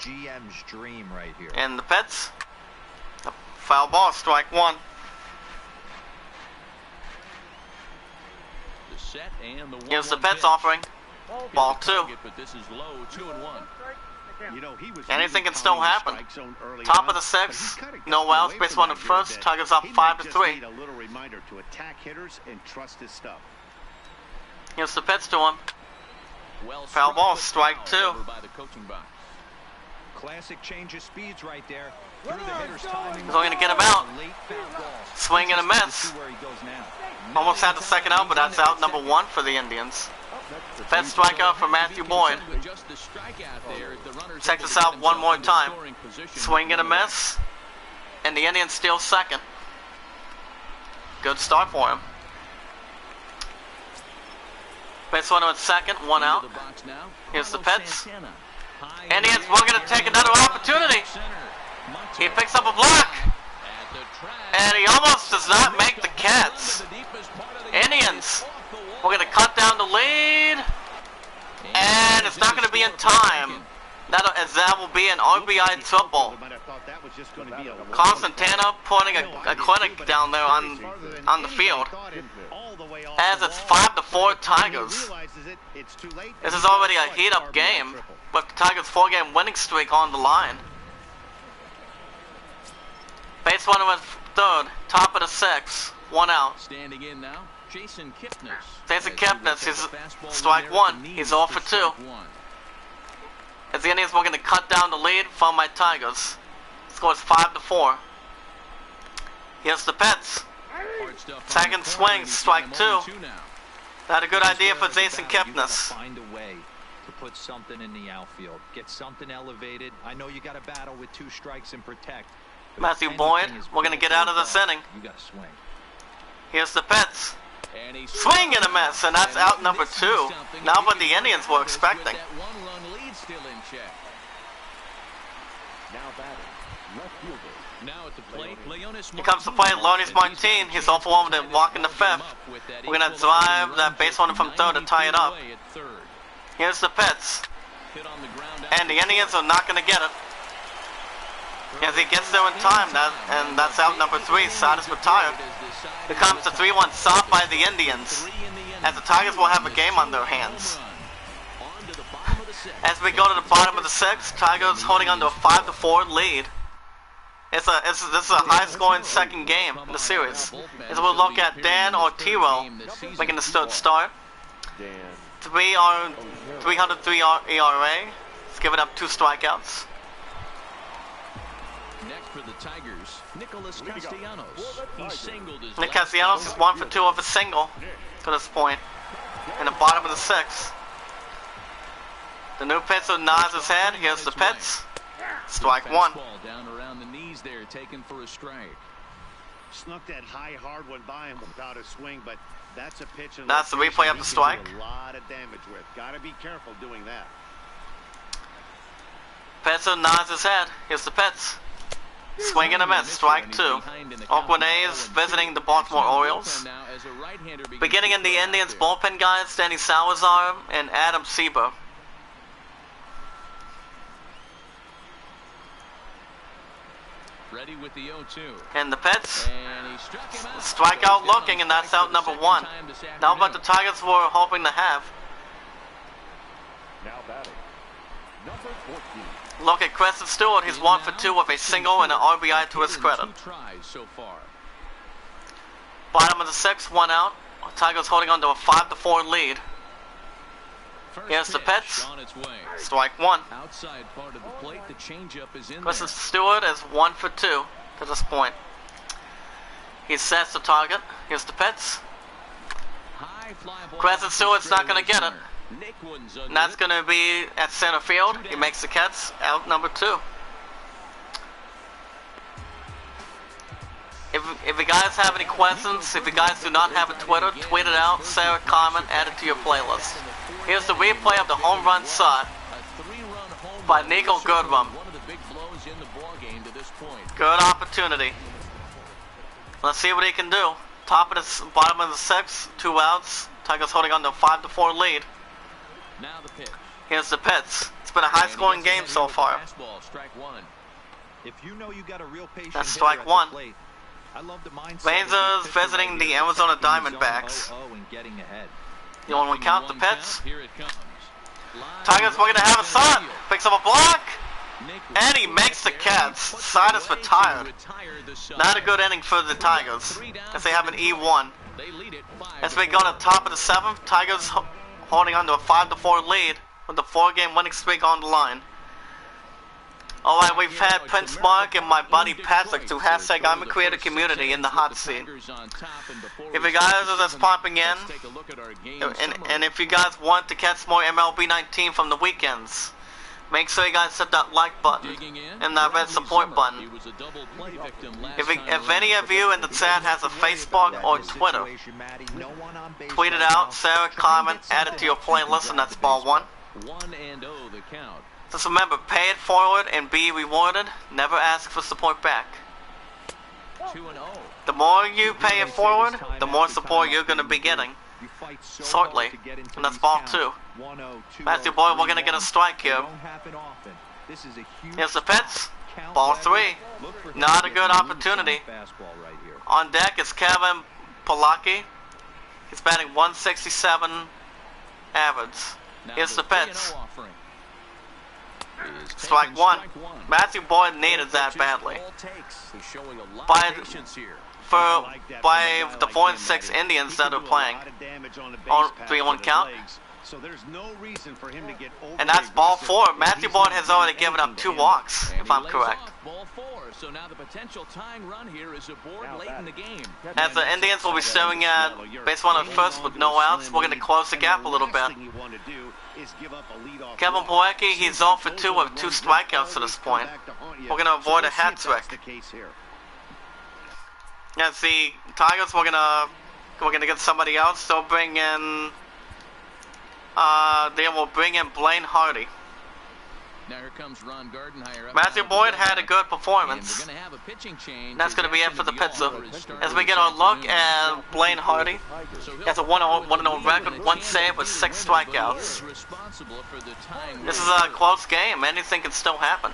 GM's dream right here. And the Pets. A foul ball, strike 1. The set and the Here's the 1-1 Pets pitch. offering. Ball Hit the 2. target, but this is low, 2-1. You know, he was Anything really can still pounding the happen. strike zone early Top on, of the but he 6th. kinda got No outs. away Base from one that on here a first. bit. Tigers up He 5 might to just 3. need a little reminder to attack hitters and trust his stuff. Here's the Pets to him. Well Foul struck, ball, but strike fouled 2. over by the coaching box. Classic change of speeds right there. Through the hitter's timing. He's only gonna get him out. Late foul ball. Swing and a Interesting to miss. see where he goes now. Almost had the second out, but that's out number 1 for the Indians. Fifth strikeout for Matthew Boyd. Check this out one more time. Swing and a miss. And the Indians steal second. Good start for him. Base runner at second, 1 out. Here's the Pets. Indians were going to take another opportunity. He picks up a block. And he almost does not make the catch. Indians, we're going to cut down the lead. And it's not going to be in time. That will be an RBI triple. Carl Santana putting a clinic down there on the field. As it's 5-4 Tigers. This is already a heat-up game, with the Tigers' 4-game winning streak on the line. Base runner at third, top of the 6th, 1 out. Standing in now, Jason Kipnis. Jason Kipnis is strike 1. He's 0 for 2. As the Indians were going to cut down the lead from my Tigers. Scores 5-4. Here's the Pets. Second swing, strike 2. Not a good idea for Jason Kipnis. Find a way to put something in the outfield. Get something elevated. I know you got to battle with 2 strikes and protect. Matthew Boyd, we're going to get out of this inning. You got to swing. Here's the Pets. Swing and a miss, and that's out number 2. Not what the Indians were expecting. Here comes the play, Leonis Martin. He's off for 1 with a walk in the 5th. We're going to drive that base runner from third to tie it up. Here's the Pets. And the Indians are not going to get it. As he gets there in time, and that's out number 3. Side is retired. Here comes the 3-1 stop by the Indians, as the Tigers will have a game on their hands. As we go to the bottom of the 6th, Tigers holding on to a 5-4 lead. This is a high-scoring second game in the series. As we'll look at Dan Ortiro making the third start. 303 ERA. He's given up 2 strikeouts. Next for the Tigers, Nicholas Castellanos. He singled his Nick Castellanos is 1 for 2 of a single to this point in the bottom of the 6th. The new pitcher nods his head. Here's the Pets. Strike 1. Down around the knees there, taken for a strike. Snuck that high hard one by him without a swing, but that's a pitch. That's the replay of the strike. A lot of damage with. Got to be careful doing that. Pitcher nods his head. Here's the Pets. Swing and a miss, strike 2. Oakland A's visiting the Baltimore Orioles. Beginning in the Indians bullpen guys, Danny Salazar and Adam Sieber. Ready with the 0-2. And the Pets, strikeout looking, and that's out number 1. Now what the Tigers were hoping to have. Now batting, number 14. Look at Creston Stewart. He's 1 for 2 with a single and an RBI to his credit. Bottom of the 6th, 1 out. Tigers holding on to a 5-4 lead. Here's the Pets. Strike 1. Outside part of the plate, the changeup is in Creston Stewart is 1 for 2 to this point. He sets the target. Here's the Pets. Creston Stewart's not going to get it. And that's going to be at center field. He makes the catch, out number 2. If you guys have any questions, if you guys do not have a Twitter, tweet it out, say a comment, add it to your playlist. Here's the replay of the home run shot by Nico Goodrum. Good opportunity. Let's see what he can do. Top of the bottom of the 6th, 2 outs. Tigers holding on to a 5-4 lead. Now the pitch. Here's the Pits. It's been a high-scoring game so far. If you know you got a real patient That's strike 1. I love the mindset. Rangers visiting the Arizona Diamondbacks. The only one count, the Pits. Tigers looking to have a shot. Picks up a block. And he makes the catch. Side is retired. Not a good inning for the Tigers, as they have an E1. As we go to the top of the 7th, Tigers holding on to a 5-4 lead with the 4-game winning streak on the line. Alright, we've had Prince Mark and my buddy Patrick to hashtag I'm a Creator Community in the hot seat. If you guys are just popping in, and if you guys want to catch more MLB 19 from the weekends, make sure you guys hit that like button and that red support button. If any of you in the chat has a Facebook or Twitter, tweet it out, share a comment, add it to your playlist, and that's ball 1. 1-0 the count. Just remember, pay it forward and be rewarded. Never ask for support back. 2-0. The more you pay it forward, the more support you're going to be getting shortly. And that's ball 2. Matthew Boyd, we're going to get a strike here. Here's the Pits. Ball 3. Not a good opportunity. On deck is Kevin Polacki. He's batting 167 average. Here's the pitch. Strike one. Matthew Boyd needed that badly. By the 4-6 Indians that are playing on 3-1 count. So there's no reason for him to get over. And that's ball 4. Matthew Boyd has already given up 2 walks, if I'm correct. Ball 4. So now the potential tying run here is aboard late in the game. As the Indians will be staring at base runner first with no outs, we're going to close the gap a little bit. Kevin Plawecki, he's 0 for 2 with 2 strikeouts to this point. We're going to avoid a hat trick. As the Tigers, we're gonna get somebody else. They'll bring in. They will bring in Blaine Hardy. Now here comes Ron Gardenhire. Matthew Boyd had a good performance. That's going to be it for the pitcher. As we get our look at Blaine Hardy, he has a 1-0 record, 1 save with 6 strikeouts. This is a close game. Anything can still happen.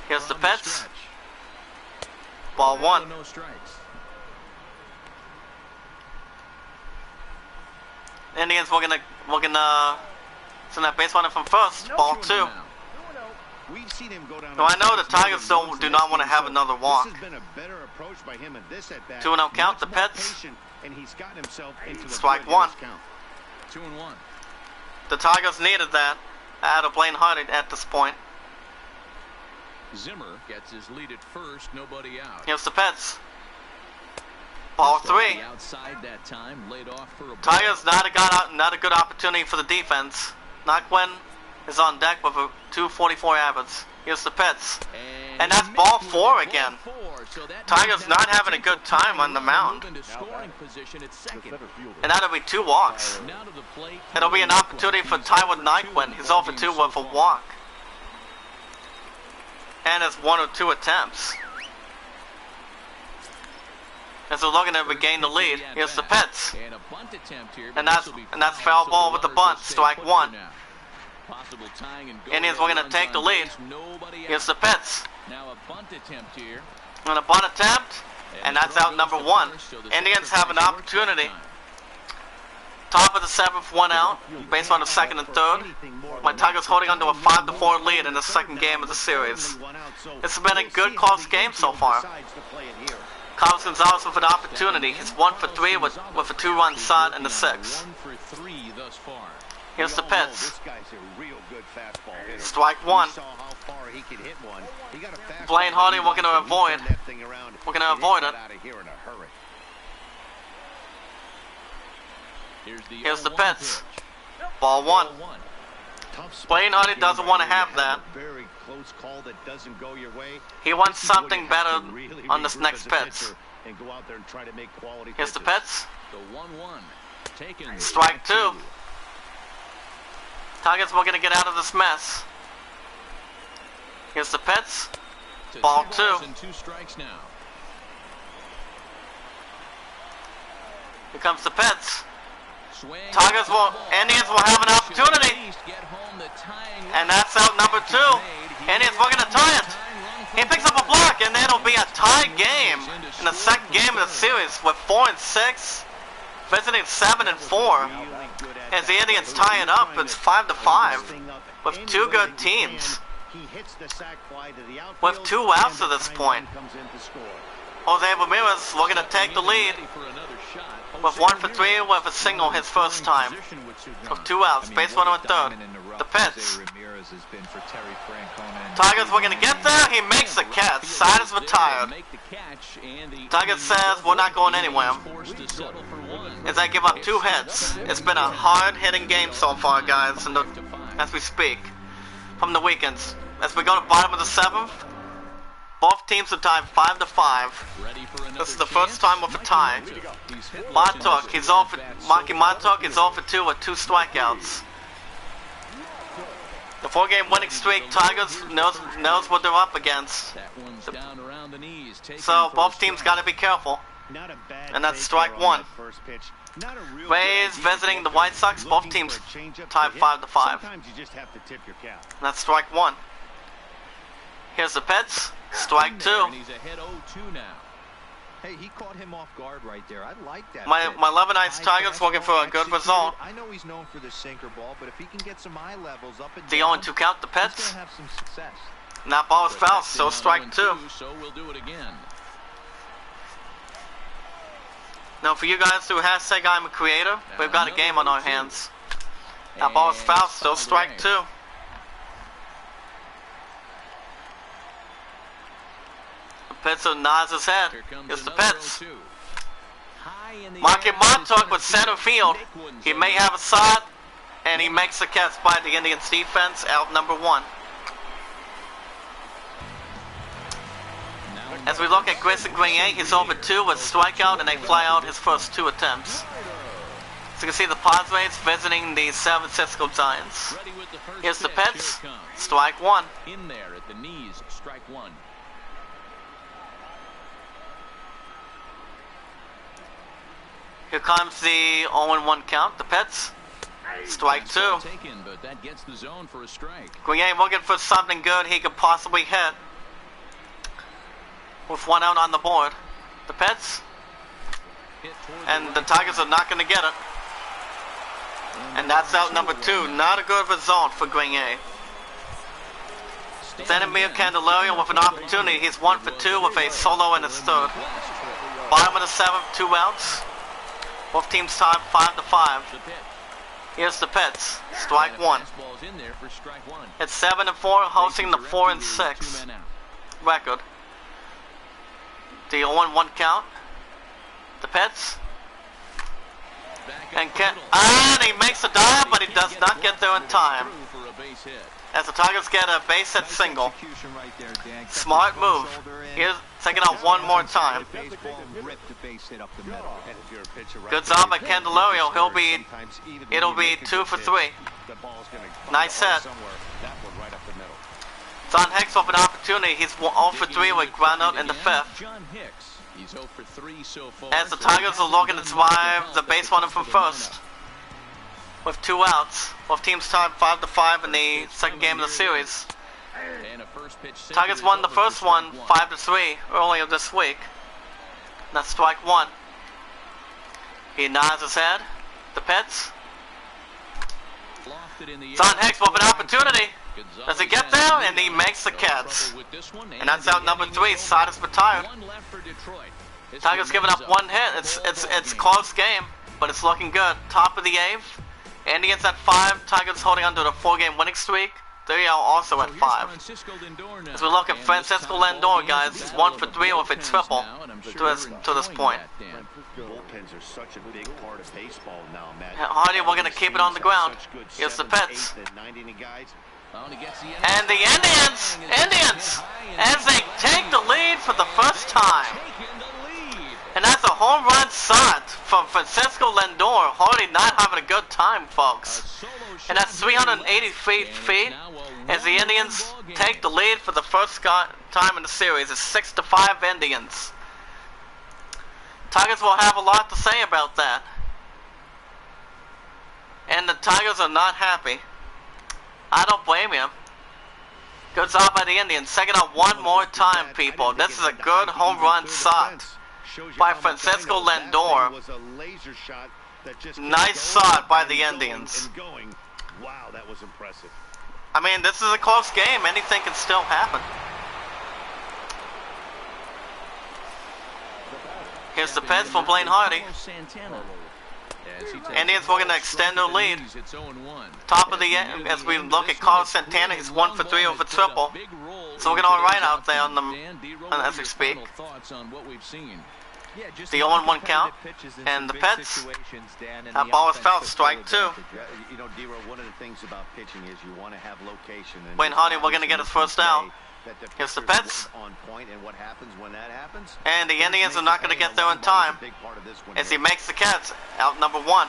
Here's the pitch. Ball 1. Indians, we're gonna send that base runner from first. Ball 2. We've seen him go down. Now I know the Tigers do not want to have another walk. 2-0 count. The pitch. Strike 1. 2-1. The Tigers needed that out of Blaine Hardy at this point. Zimmer gets his lead at first. Nobody out. Here's the pitch. Ball 3. Tigers not a good opportunity for the defense. Naquin is on deck with a 244 average. Here's the pitch. And that's ball 4 again. Tigers not having a good time on the mound. And that'll be 2 walks. It'll be an opportunity for Tywin Naquin. He's 0 for 2 with a walk. And it's 1 or 2 attempts. As they're looking to regain the lead, here's the pitch. And that's foul ball with the bunt, strike 1. Indians were going to take the lead. Here's the pitch. And a bunt attempt, and that's out number 1. Indians have an opportunity. Top of the 7th, 1 out, based on the 2nd and 3rd. My Tigers holding on to a 5-4 lead in the 2nd game of the series. It's been a good close game so far. Carlos Gonzalez with an opportunity. He's 1 for 3 with a 2-run shot in the 6th. Here's the pitch. Strike 1. Blaine Hardy, we're going to avoid. We're going to avoid it. Here's the pitch. Ball 1. Blaine Hardy doesn't want to have that. He wants something better on this next pitch. Here's the pitch. Strike 2. Tigers, we're going to get out of this mess. Here's the pitch. Ball 2. Here comes the pitch. Indians will have an opportunity. And that's out number 2. Indians were going to tie it. He picks up a block, and it'll be a tie game in the 2nd game of the series with 4 and 6, visiting 7 and 4. As the Indians tie it up, it's 5-5 with 2 good teams. With 2 outs at this point. Jose Ramirez looking to take the lead with 1 for 3 with a single his first time. With 2 outs, base runner and 3rd. The pitch. Tigers were going to get there. He makes the catch. Side is retired. Tigers says we're not going anywhere. As I give up 2 hits. It's been a hard-hitting game so far, guys, as we speak. From the weekends. As we go to bottom of the 7th, both teams are tied 5-5. This is the first time with a tie. Montauk, Maki Montauk is 0 for 2 with 2 strikeouts. The 4-game winning streak, Tigers knows what they're up against. So both teams got to be careful. And that's strike 1. Rays visiting the White Sox. Both teams tied 5-5. And that's strike 1. Here's the pitch. Strike 2. Hey, he caught him off guard right there. I like that. My Lebanese Tigers looking for a good result. I know he's known for the sinker ball, but if he can get some eye levels up and The down, 0-2 count, the he's Pets. gonna have some success. And that ball is foul, so strike 2. So we'll do it again. Now for you guys who hashtag I'm a creator, we've got a game on our hands. That ball is foul, still strike 2. The Pitzer nods his head. Here's the Pets. Market Montauk with center field. He may have a side, and he makes the catch by the Indians defense, out number 1. As we look at Grayson Grenier, he's over 2 with strikeout, and they fly out his first 2 attempts. So you can see the Padres visiting the San Francisco Giants. Here's the Pets, strike 1. In there at the knees, strike 1. Here comes the 0-1 count, the Pets, strike 2. Taken, but that gets the zone for a strike. Grenier looking for something good he could possibly hit. With 1 out on the board. The Pets. And the Tigers are not going to get it. And that's out number 2. Not a good result for Grenier. Zenimir Candelario with an opportunity. He's 1 for 2 with a solo in his third. Bottom of the 7th, 2 outs. Both teams tied 5-5. Here's the Pets. Strike 1. It's 7-4, hosting the 4-6 record. The 0-1 count. The Pets. And he makes a dive, but he does not get there in time. As the Tigers get a base hit single. Smart move. Here's taking out 1 more time. Good job by Candelario. It'll be 2 for 3. Nice hit. John Hicks with an opportunity. He's 0 for 3 with ground out in the 5th. He's 0 for 3 so far. As the Tigers are looking to survive the base runner from first. With 2 outs. Both teams tied 5-5 in the second game of the series. Tigers won the first one 5-3 earlier this week. That's strike 1. He nods his head. The Pets. John Hicks with an opportunity. Does he get there? And he makes the catch. And that's out number 3. Side is retired. Tigers giving up 1 hit. It's close game, but it's looking good. Top of the 8th. Indians at 5. Tigers holding on to the 4-game winning streak. They are also at 5. As we look at Francisco Lindor, guys, he's 1 for 3 with a triple to this point. Bullpens are such a big part of baseball now, Matt. Hardy, we're going to keep it on the ground. Here's the Pets. And the Indians, as they take the lead for the first time. And that's a home run shot from Francisco Lindor. Hardy not having a good time, folks. And that's 383 feet as the Indians take the lead for the first time in the series. It's 6-5 Indians. Tigers will have a lot to say about that. And the Tigers are not happy. I don't blame you. Good job by the Indians. Second out 1 more time, people. This is a good home run shot by Francisco Lindor. Nice shot by the Indians. Wow, that was impressive. I mean, this is a close game. Anything can still happen. Here's the Pets from Blaine Hardy. Indians looking to extend their lead. Top of the end, as we look at Carlos Santana, he's 1 for 3 with a triple. So looking all right out there as we speak. The 0-1 count, and the Pets. That ball is fouled, strike 2. You know, D-Row, one of the things about pitching is you want to have location. Wayne Hardy, we're going to get his first out. Here's the Pets. On point, and what happens when that happens? And the Indians are not going to get there in time as he makes the catch, out number 1.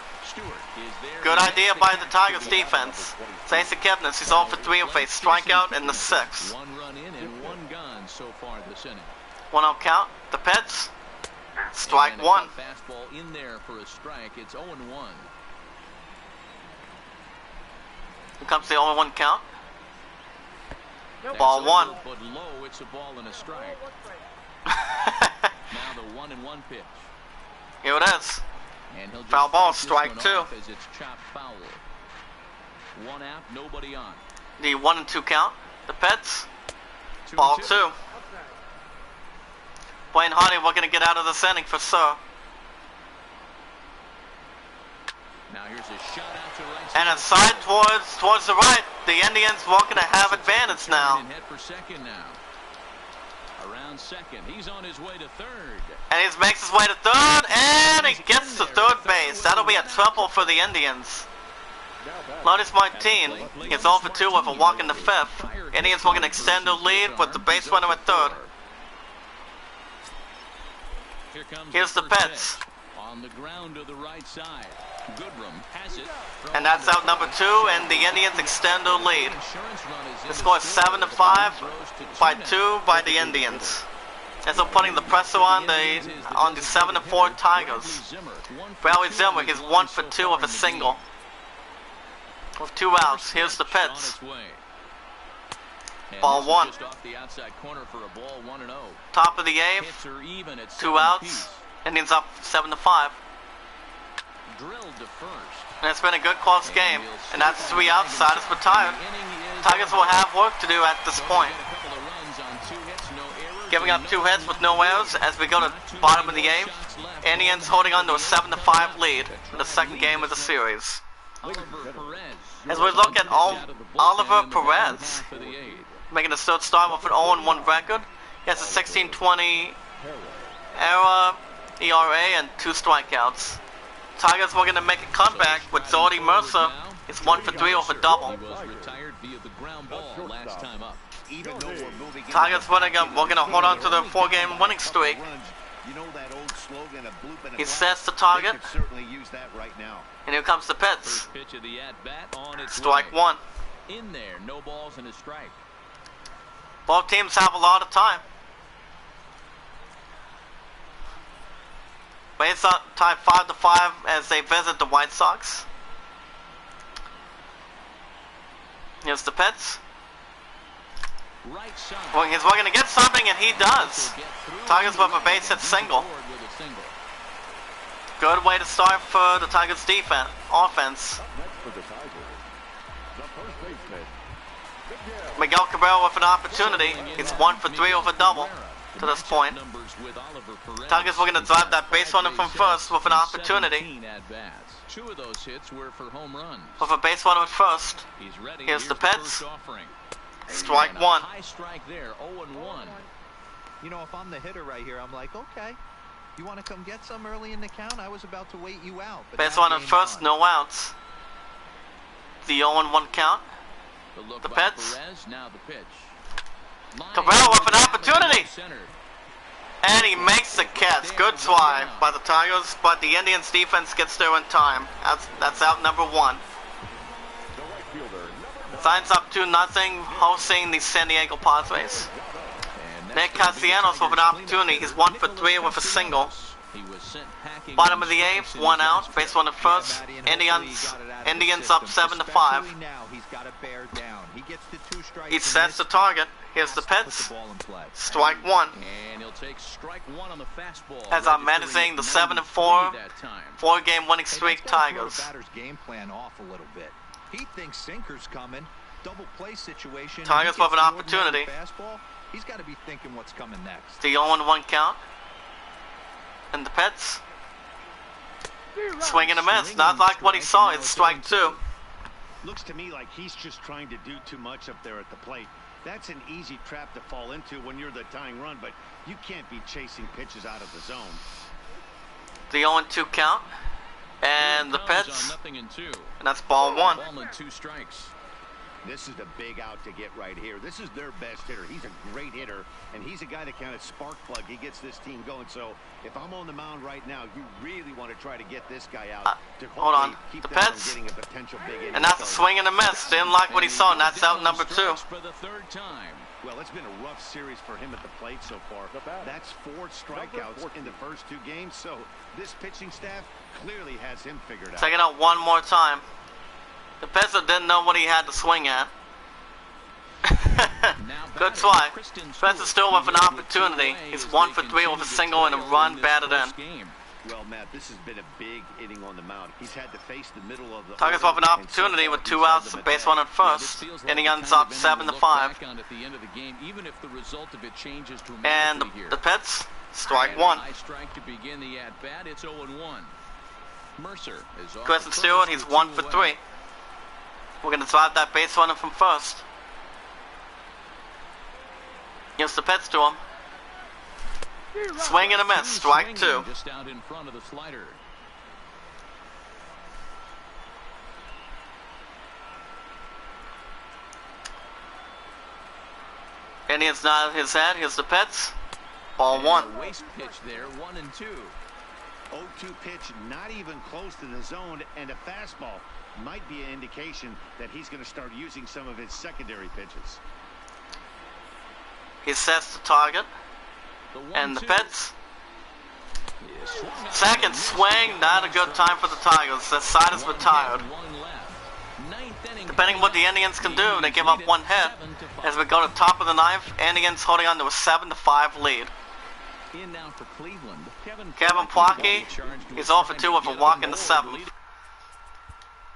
Good idea by the Tigers defense. Jason Kipnis, he's 0 for 3 with a strikeout in the 6th. 1 run in and 1 gone so far this inning. 1-0 count, the Pets. Strike 1. Fastball in there for a strike. It's 0-1. Here comes the 0-1 count. Ball 1. But low, it's a ball and a strike. Now the 1-1 pitch. Here it is. And he'll just Foul ball, fight this strike one 2. off as it's chopped foul. 1 out, nobody on. The 1-2 count. The Pets. 2-2. Ball 2. Blaine Hardy looking to get out of this inning for sure. Now here's a shot out to right And center. inside towards the right. The Indians looking to have advantage now. Head for second now. Around second, he's on his way to third. And he makes his way to third, and he gets to third base. That'll be a triple for the Indians. Lourdes Martin is 0 for 2 with a walk in the 5th. Indians looking to extend their lead with the base runner at third. Here comes Here's the first Pets. pitch. On the ground to the right side. Goodrum has it. And that's out number 2, and the Indians extend their lead. Insurance run is in The score is 7-5 by 2 by the Indians. And so putting the pressure on the 7-4 Tigers. Bradley Zimmer, he's 1 for 2 with a single. With 2 outs, here's the Pets. Ball 1. Just off the outside corner for a ball, 1-0. Top of the 8th, Hits are even at 2 outs. Indians up 7-5. Drilled to first. And it's been a good close game. And that's 3 outsiders for Tigers. Tigers will have work to do at this point. Giving up 2 hits with no errors as we go to bottom of the 8th. Indians holding on to a 7-5 lead in the second game of the series. As we look at Oliver Perez, making the third start with an 0-1 record. He has a 16-20 ERA and 2 strikeouts. Tigers were going to make a comeback with Jordy Mercer. It's 1 for 3 with a double. Tigers we're going to hold on to the 4-game winning streak. He sets the target. And here comes the Pets. Strike 1. In there, no balls and a strike. Both teams have a lot of time. Rays are tied 5-5 as they visit the White Sox. Here's the Pets. Right side. Well, he's looking to get something, and he does. Tigers with a base hit single. Good way to start for the Tigers' defense, offense. Miguel Cabrera with an opportunity. He's 1 for 3 with a double to this point. Tigers looking to drive that base runner from first with an opportunity. 2 of those hits were for home runs. With a base runner at first. Here's the Pets. Strike 1. High strike there, 0-1. You know, if I'm the hitter right here, I'm like, okay, you want to come get some early in the count? I was about to wait you out. Base runner at first, no outs. The 0-1 count. The Pets. Perez, now the pitch. Cabrera with an opportunity. And he makes the catch. Good try by the Tigers, but the Indians defense gets there in time. That's out number 1. Signs up 2-0, hosting the San Diego Padres. Nick Castellanos with an opportunity. He's 1 for 3 with a single. Bottom of the 8th, 1 out. Base runner first. Indians up 7-5. He sets the target. Here's the Pets. Strike 1. And he'll take strike 1 on the fastball. As I'm managing the 7-4 4-game winning streak Tigers. Game plan off a little bit. He thinks sinker's coming. Double play situation. Tigers with an opportunity. Fastball. He's got to be thinking what's coming next. The 0-1 count. And the Pets. Swing and a miss. Not like what he saw. It's strike 2. Looks to me like he's just trying to do too much up there at the plate. That's an easy trap to fall into when you're the tying run, but you can't be chasing pitches out of the zone. The 0-2 count. And the Pets. And that's ball 1. Ball and 2 strikes. This is the big out to get right here. This is their best hitter. He's a great hitter, and he's a guy that kind of spark plug. He gets this team going. So if I'm on the mound right now, you really want to try to get this guy out to hold on. keep The them from Pets. getting a potential big inning. And that's a swing and a miss. Didn't like what he saw, and that's out number 2. For the 3rd time. Well, it's been a rough series for him at the plate so far. That's 4 strikeouts in the first 2 games, so this pitching staff clearly has him figured out. Take it out one more time. The Pets didn't know what he had to swing at. Good try. Spencer still with an opportunity. He's 1 for 3 with a single and a run batted in. Well, Matt, this has been a big inning on the mound. He's had to face the middle of the Tigers with an opportunity with 2 outs, base runner at first. Inning ends up 7-5. And the Pets, strike 1. Kristen Stewart, he's 1 for 3. We're going to drive that base runner from first. Here's the Pets to him. Swing and a miss, strike 2. Just out in front of the slider. Indians nod his head. Here's the Pets. Ball 1. Waste pitch there, 1 and 2. 0-2 pitch, not even close to the zone, and a fastball might be an indication that he's going to start using some of his secondary pitches. He sets the target. And the Pets. Second swing, not a good time for the Tigers. The side is retired. Depending on what the Indians can do, they give up 1 hit. As we go to the top of the 9th, Indians holding on to a 7-5 lead. Kevin Plotke, he's 0 for 2 with a walk in the 7th.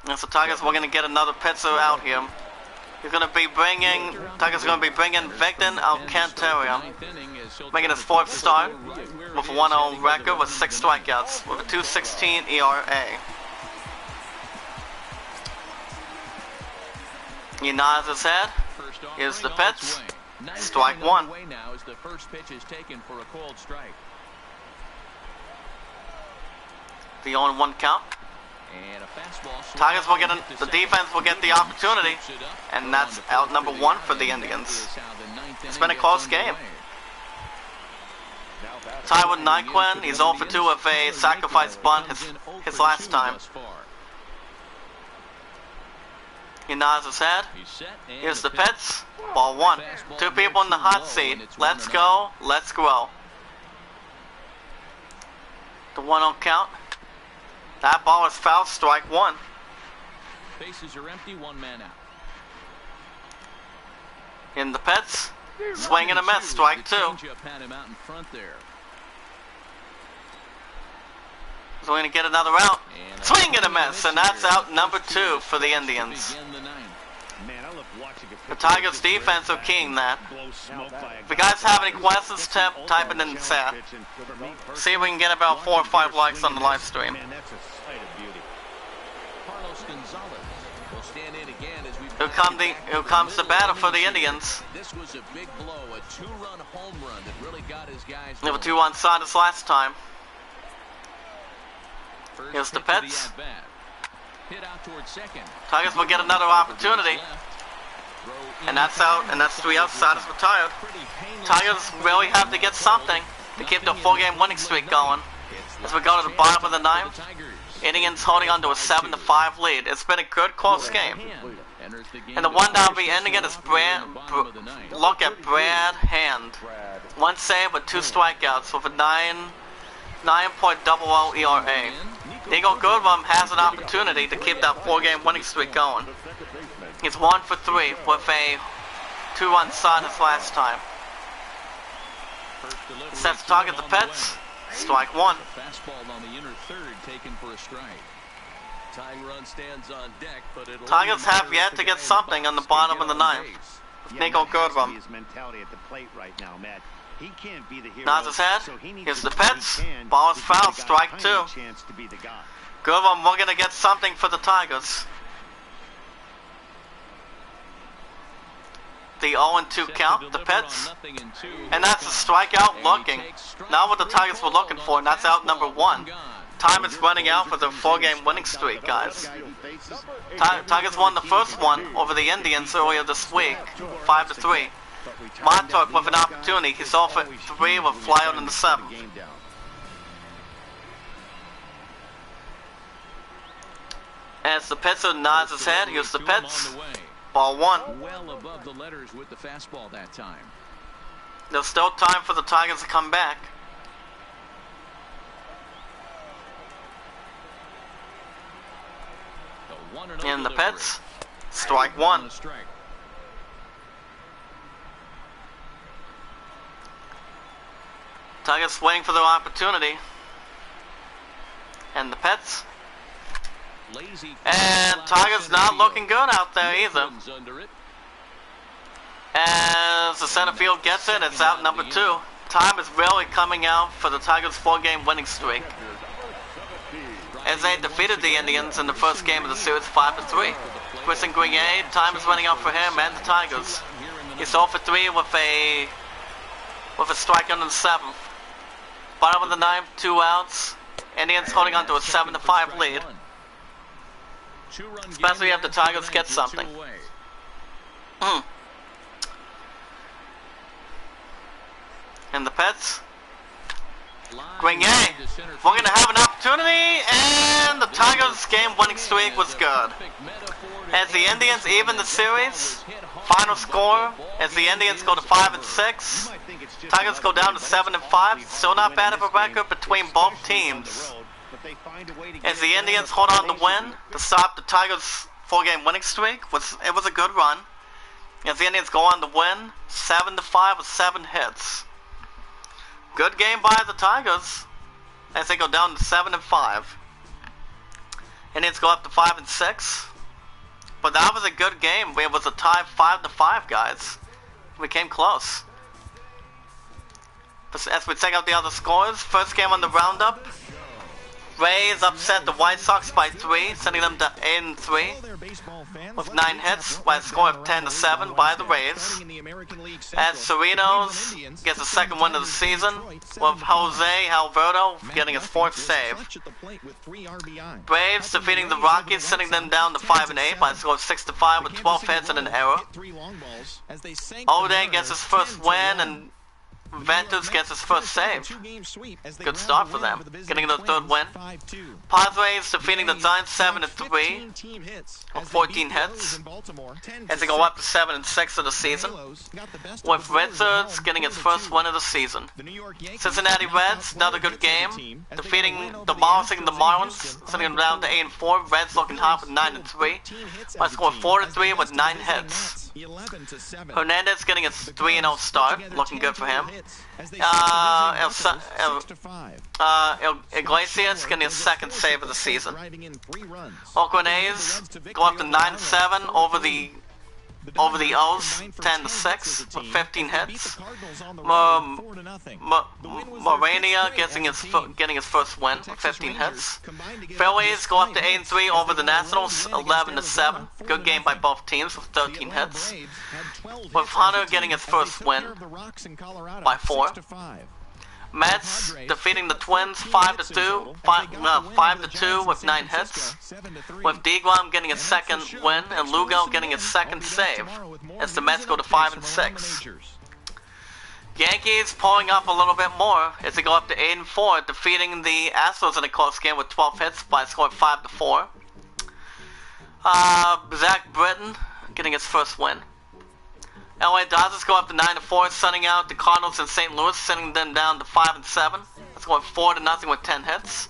And so Tigers, we're going to get another pitcher out here. He's going to be bringing, Tigers are going to be bringing Victor Alcantara, making his 4th start with a 1-0 record with 6 strikeouts with a 2.16 ERA. He nods his head. Here's the Pets. Strike 1. The first pitch is taken for a cold strike. The 0-1 count. Tigers will get the defense will get the opportunity, and that's out number 1 for the Indians. It's been a close game. Tywin Nyquin, he's 0 for 2 with a sacrifice bunt his last time. He nods his head. Here's the Pets. Ball 1. 2 people in the hot seat. Let's go. Let's grow. The 1-0 count. That ball is foul, strike 1. Bases are empty, 1 man out. In the Pets, swing and a miss, strike 2. So we're going to get another out. Swing and a miss, and that's out number 2 for the Indians. The Tigers defense are keying that. If you guys have any questions, type it in the chat. See if we can get about 4 or 5 likes on the live stream. Here comes the batter for the Indians. This was a big blow, a 2-run home run that really got his guys. They have a 2-1 side as last time. Here's the Pets. Tigers will get another opportunity. And that's out, and that's 3 outs, side is retired. Tigers really have to get something to keep their 4-game winning streak going. As we go to the bottom of the 9th, Indians holding on to a 7-5 lead. It's been a good close game. And the one that'll be ending it is look at Brad Hand. 1 save with 2 strikeouts with a 9.00 ERA. Eagle Goodwin has an opportunity to keep that 4-game winning streak going. He's 1 for 3 with a 2-run side his last time. He sets the target the Pets. Strike 1. Fastball on the inner third taken for a strike. Tying run stands on deck, but Tigers have yet to get something on the bottom of the 9th. Nico Goodwin. Nods his head. Here's the Pets. Ball is foul. Strike 2. Goodwin, we're going to get something for the Tigers. The 0-2 count, the Pets. And that's a strikeout looking. Not what the Tigers were looking for, and that's out number 1. Time is running out for the 4-game winning streak, guys. Tigers won the first one over the Indians earlier this week, 5-3. Montauk with an opportunity. He's off at 3 with fly out in the 7th. As the pitcher nods his head, here's the Pets. Ball 1. Well above the letters with the fastball that time. There's still time for the Tigers to come back. In the Pets, strike 1. Tigers waiting for their opportunity. And the Pets. And Tigers not looking good out there either. As the center field gets it, it's out number 2. Time is really coming out for the Tigers' 4-game winning streak, as they defeated the Indians in the first game of the series 5-3. Christian Grenier, time is running out for him and the Tigers. He's 0 for 3 with a strikeout in the 7th. Bottom of the 9th, 2 outs. Indians holding on to a 7-5 lead. Especially if the Tigers get something. And the Pets. Grenier, we're going to have an opportunity, and the Tigers' game-winning streak was good. As the Indians even the series, final score, as the Indians go to 5-6, Tigers go down to 7-5. Still not bad of a record between both teams. As the Indians hold on to win to stop the Tigers' 4-game winning streak, it was a good run. As the Indians go on to win 7-5 with 7 hits. Good game by the Tigers as they go down to 7-5. Indians go up to 5-6. But that was a good game. It was a tie 5-5, guys. We came close. As we check out the other scores, first game on the roundup. Rays upset the White Sox by 3, sending them to 8-3 with 9 hits by a score of 10-7 by the Rays. As Cerritos gets the second win of the season, with Jose Alberto getting his 4th save. Braves defeating the Rockies, sending them down to 5-8 by a score of 6-5 with 12 hits and an error. O'Day gets his first win, and Ventus gets his first save. Good start for them, getting their 3rd win. Padres defeating the Giants 7-3 with 14 hits as they go up to 7-6 of the season, with Richards getting his first win of the season. Cincinnati Reds, another good game, demolishing the Marlins, sending them down to 8-4. Reds looking hot with 9-3 by a score of 4-3 with 9 hits. Hernandez getting his 3-0 start, looking good for him. Iglesias getting his 2nd save of the season. Oakland A's go up to 9-7 over the O's, 10-6 with 15 hits. Morania getting his first win with 15 hits. Phillies go up to 8-3 over the Nationals, 11-7. Good game by both teams with 13 hits. With Hunter getting his first win by 4. Mets defeating the Twins 5-2 with 9 hits, with DeGrom getting his 2nd win and Lugo getting his 2nd save as the Mets go to 5-6. Yankees pulling up a little bit more as they go up to 8-4, defeating the Astros in a close game with 12 hits by a score of 5-4. Zach Britton getting his first win. LA Dodgers go up to 9-4, sending out the Cardinals in St. Louis, sending them down to 5-7. That's going 4-0 with 10 hits.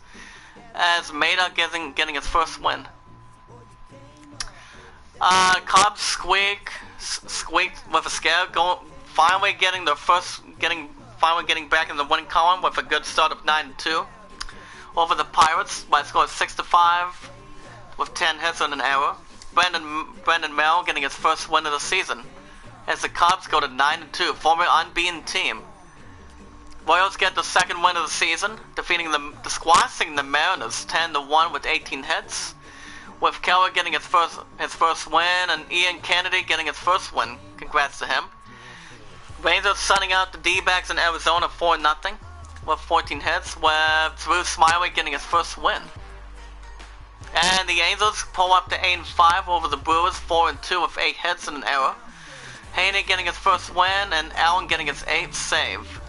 As Maeda getting his first win. Cubs squeaked with a scare, finally getting back in the winning column with a good start of 9-2 over the Pirates by a score of 6-5 with 10 hits and an error. Brandon Merrill getting his first win of the season as the Cubs go to 9-2, former unbeaten team. Royals get the 2nd win of the season, squashing the Mariners 10-1 with 18 hits, with Keller getting his first win and Ian Kennedy getting his first win. Congrats to him. Rangers sending out the D-backs in Arizona 4-0 with 14 hits, with Drew Smiley getting his first win. And the Angels pull up to 8-5 over the Brewers 4-2 with 8 hits and an error. Haney getting his first win and Allen getting his 8th save.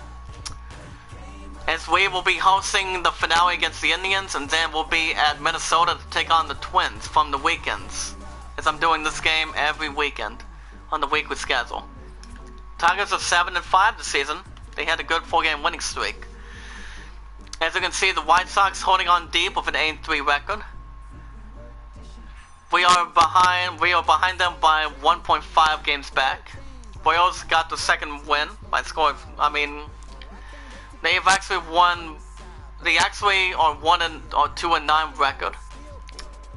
As we will be hosting the finale against the Indians, and then we'll be at Minnesota to take on the Twins from the weekends, as I'm doing this game every weekend on the weekly schedule. Tigers are 7-5 this season. They had a good 4-game winning streak. As you can see, the White Sox holding on deep with an 8-3 record. We are behind them by 1.5 games back. Royals got the 2nd win by score of, They've actually won. They actually are 2-9 record.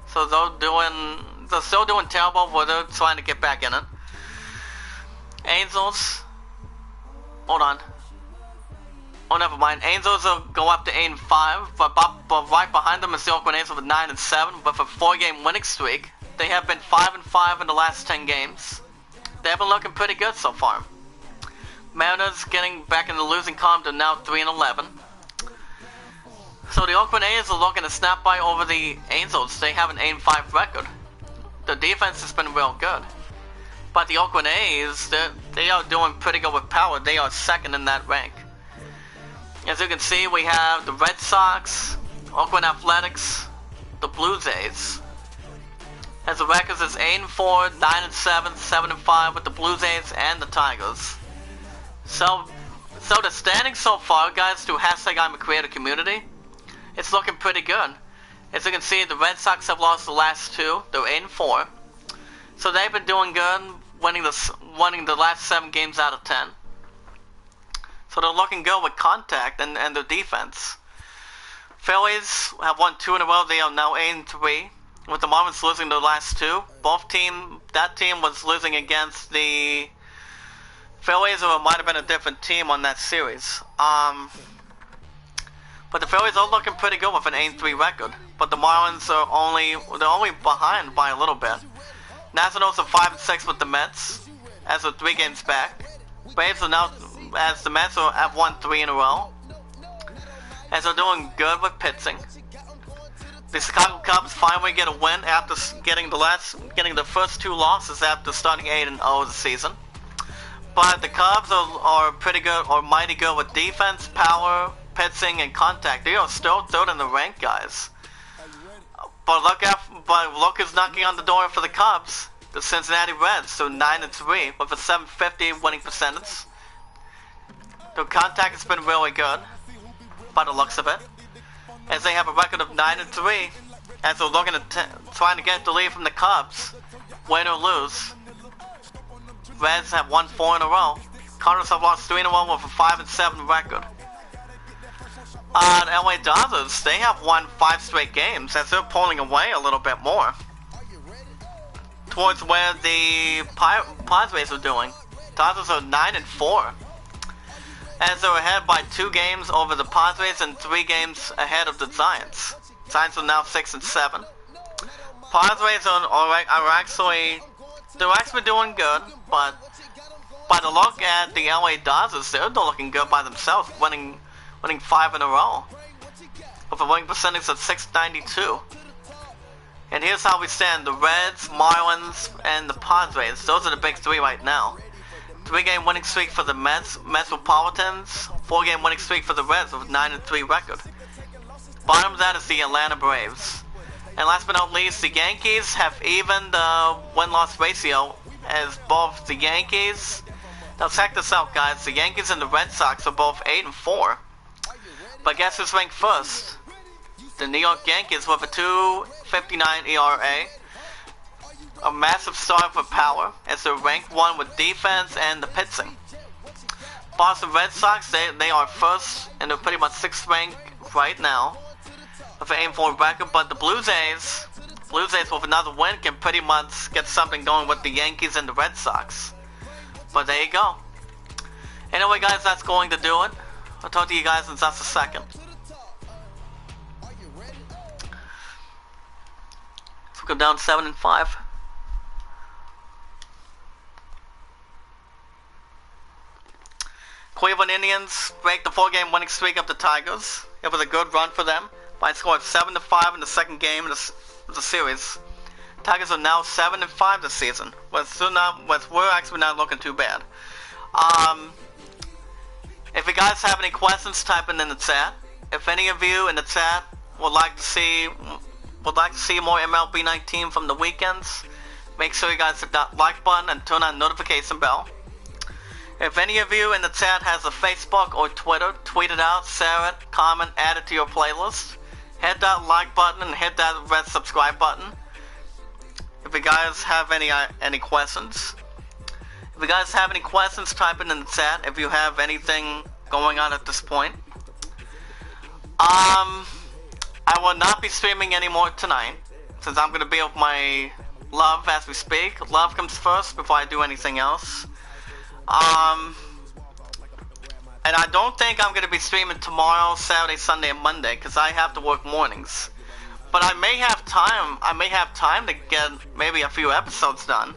So they're still doing terrible, but they're trying to get back in it. Angels. Hold on. Oh, never mind. Angels will go up to 8-5, but right behind them is the Oakland A's with 9-7, with a 4-game winning streak. They have been 5-5 in the last 10 games. They have been looking pretty good so far. Mariners getting back in the losing column to now 3-11. So the Oakland A's are looking to snap by over the Angels. They have an 8-5 record. The defense has been real good. But the Oakland A's, they are doing pretty good with power. They are second in that rank. As you can see, we have the Red Sox, Oakland Athletics, the Blue Jays. As the records is 8-4, 9-7, 7-5 with the Blue Jays and the Tigers. So the standings so far, guys, through hashtag I'm a Creator Community, it's looking pretty good. As you can see, the Red Sox have lost the last 2. They're 8-4. So they've been doing good, winning the last 7 games out of 10. So they're looking good with contact and their defense. Phillies have won 2 in a row. They are now 8-3. With the Marlins losing their last 2. That team was losing against the Phillies, or it might have been a different team on that series. But the Phillies are looking pretty good with an 8-3 record. But the Marlins are only behind by a little bit. Nationals are 5-6 with the Mets, as they're 3 games back. Braves are now, as the Mets have won 3 in a row, as they're doing good with pitching. The Chicago Cubs finally get a win after getting the first 2 losses after starting 8-0 the season. But the Cubs are pretty good, or mighty good with defense, power, pitching, and contact. They are still third in the rank, guys. But look who's knocking on the door for the Cubs. The Cincinnati Reds, so 9-3 with a 750 winning percentage. Their contact has been really good, by the looks of it, as they have a record of 9-3, as they're looking at trying to get the lead from the Cubs, win or lose. Reds have won 4 in a row. Cardinals have lost 3 in a row with a 5-7 record. The LA Dodgers, they have won 5 straight games, as they're pulling away a little bit more towards where the Padres are doing. Dodgers are 9-4, as they're ahead by 2 games over the Padres and 3 games ahead of the Giants. Giants are now 6-7. Padres are actually doing good, but by the look at the LA Dodgers, they're looking good by themselves, winning 5 in a row with a winning percentage of .692. And here's how we stand: the Reds, Marlins, and the Padres. Those are the big 3 right now. 3-game winning streak for the Metropolitans, 4-game winning streak for the Reds with a 9-3 record. Bottom of that is the Atlanta Braves. And last but not least, the Yankees have even the win-loss ratio, as both the Yankees. Now check this out, guys. The Yankees and the Red Sox are both 8-4. But guess who's ranked first? The New York Yankees with a 2.59 ERA. A massive start for power, as they're ranked 1 with defense and the pitching. Boston Red Sox, they are first, and they're pretty much 6th ranked right now with an 8-4 record. But the Blue Jays with another win can pretty much get something going with the Yankees and the Red Sox. But there you go. Anyway, guys, that's going to do it. I'll talk to you guys in just a second. So we'll go down 7-5. Cleveland Indians break the 4-game winning streak of the Tigers. It was a good run for them, by a score of 7-5 in the second game of the series. Tigers are now 7-5 this season. We're actually not looking too bad. If you guys have any questions, type in the chat. If any of you in the chat would like to see more MLB 19 from the weekends, make sure you guys hit that like button and turn on the notification bell. If any of you in the chat has a Facebook or Twitter, tweet it out, share it, comment, add it to your playlist. Hit that like button and hit that red subscribe button. If you guys have any questions. If you guys have any questions, type it in the chat if you have anything going on at this point. I will not be streaming anymore tonight, since I'm gonna be with my love as we speak. Love comes first before I do anything else. And I don't think I'm gonna be streaming tomorrow, Saturday, Sunday, and Monday, because I have to work mornings. But I may have time. I may have time to get maybe a few episodes done.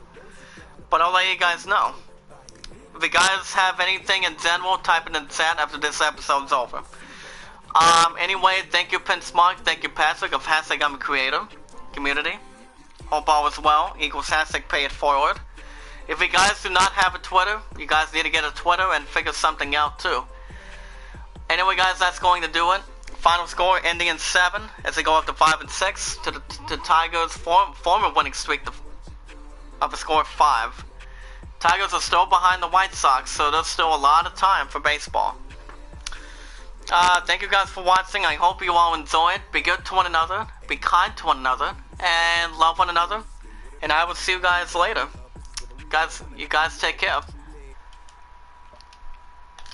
But I'll let you guys know. If you guys have anything in general, type it in the chat after this episode's over. Anyway, thank you, Pinsmart. Thank you, Patrick of Hashtag I'm a Creator Community. Hope all is well. Equals Hashtag Pay It Forward. If you guys do not have a Twitter, you guys need to get a Twitter and figure something out too. Anyway, guys, that's going to do it. Final score: Indians 7 as they go up to 5-6 to the Tigers' former winning streak of a score of 5. Tigers are still behind the White Sox, so there's still a lot of time for baseball. Thank you guys for watching. I hope you all enjoyed. Be good to one another, be kind to one another, and love one another. And I will see you guys later. You guys take care.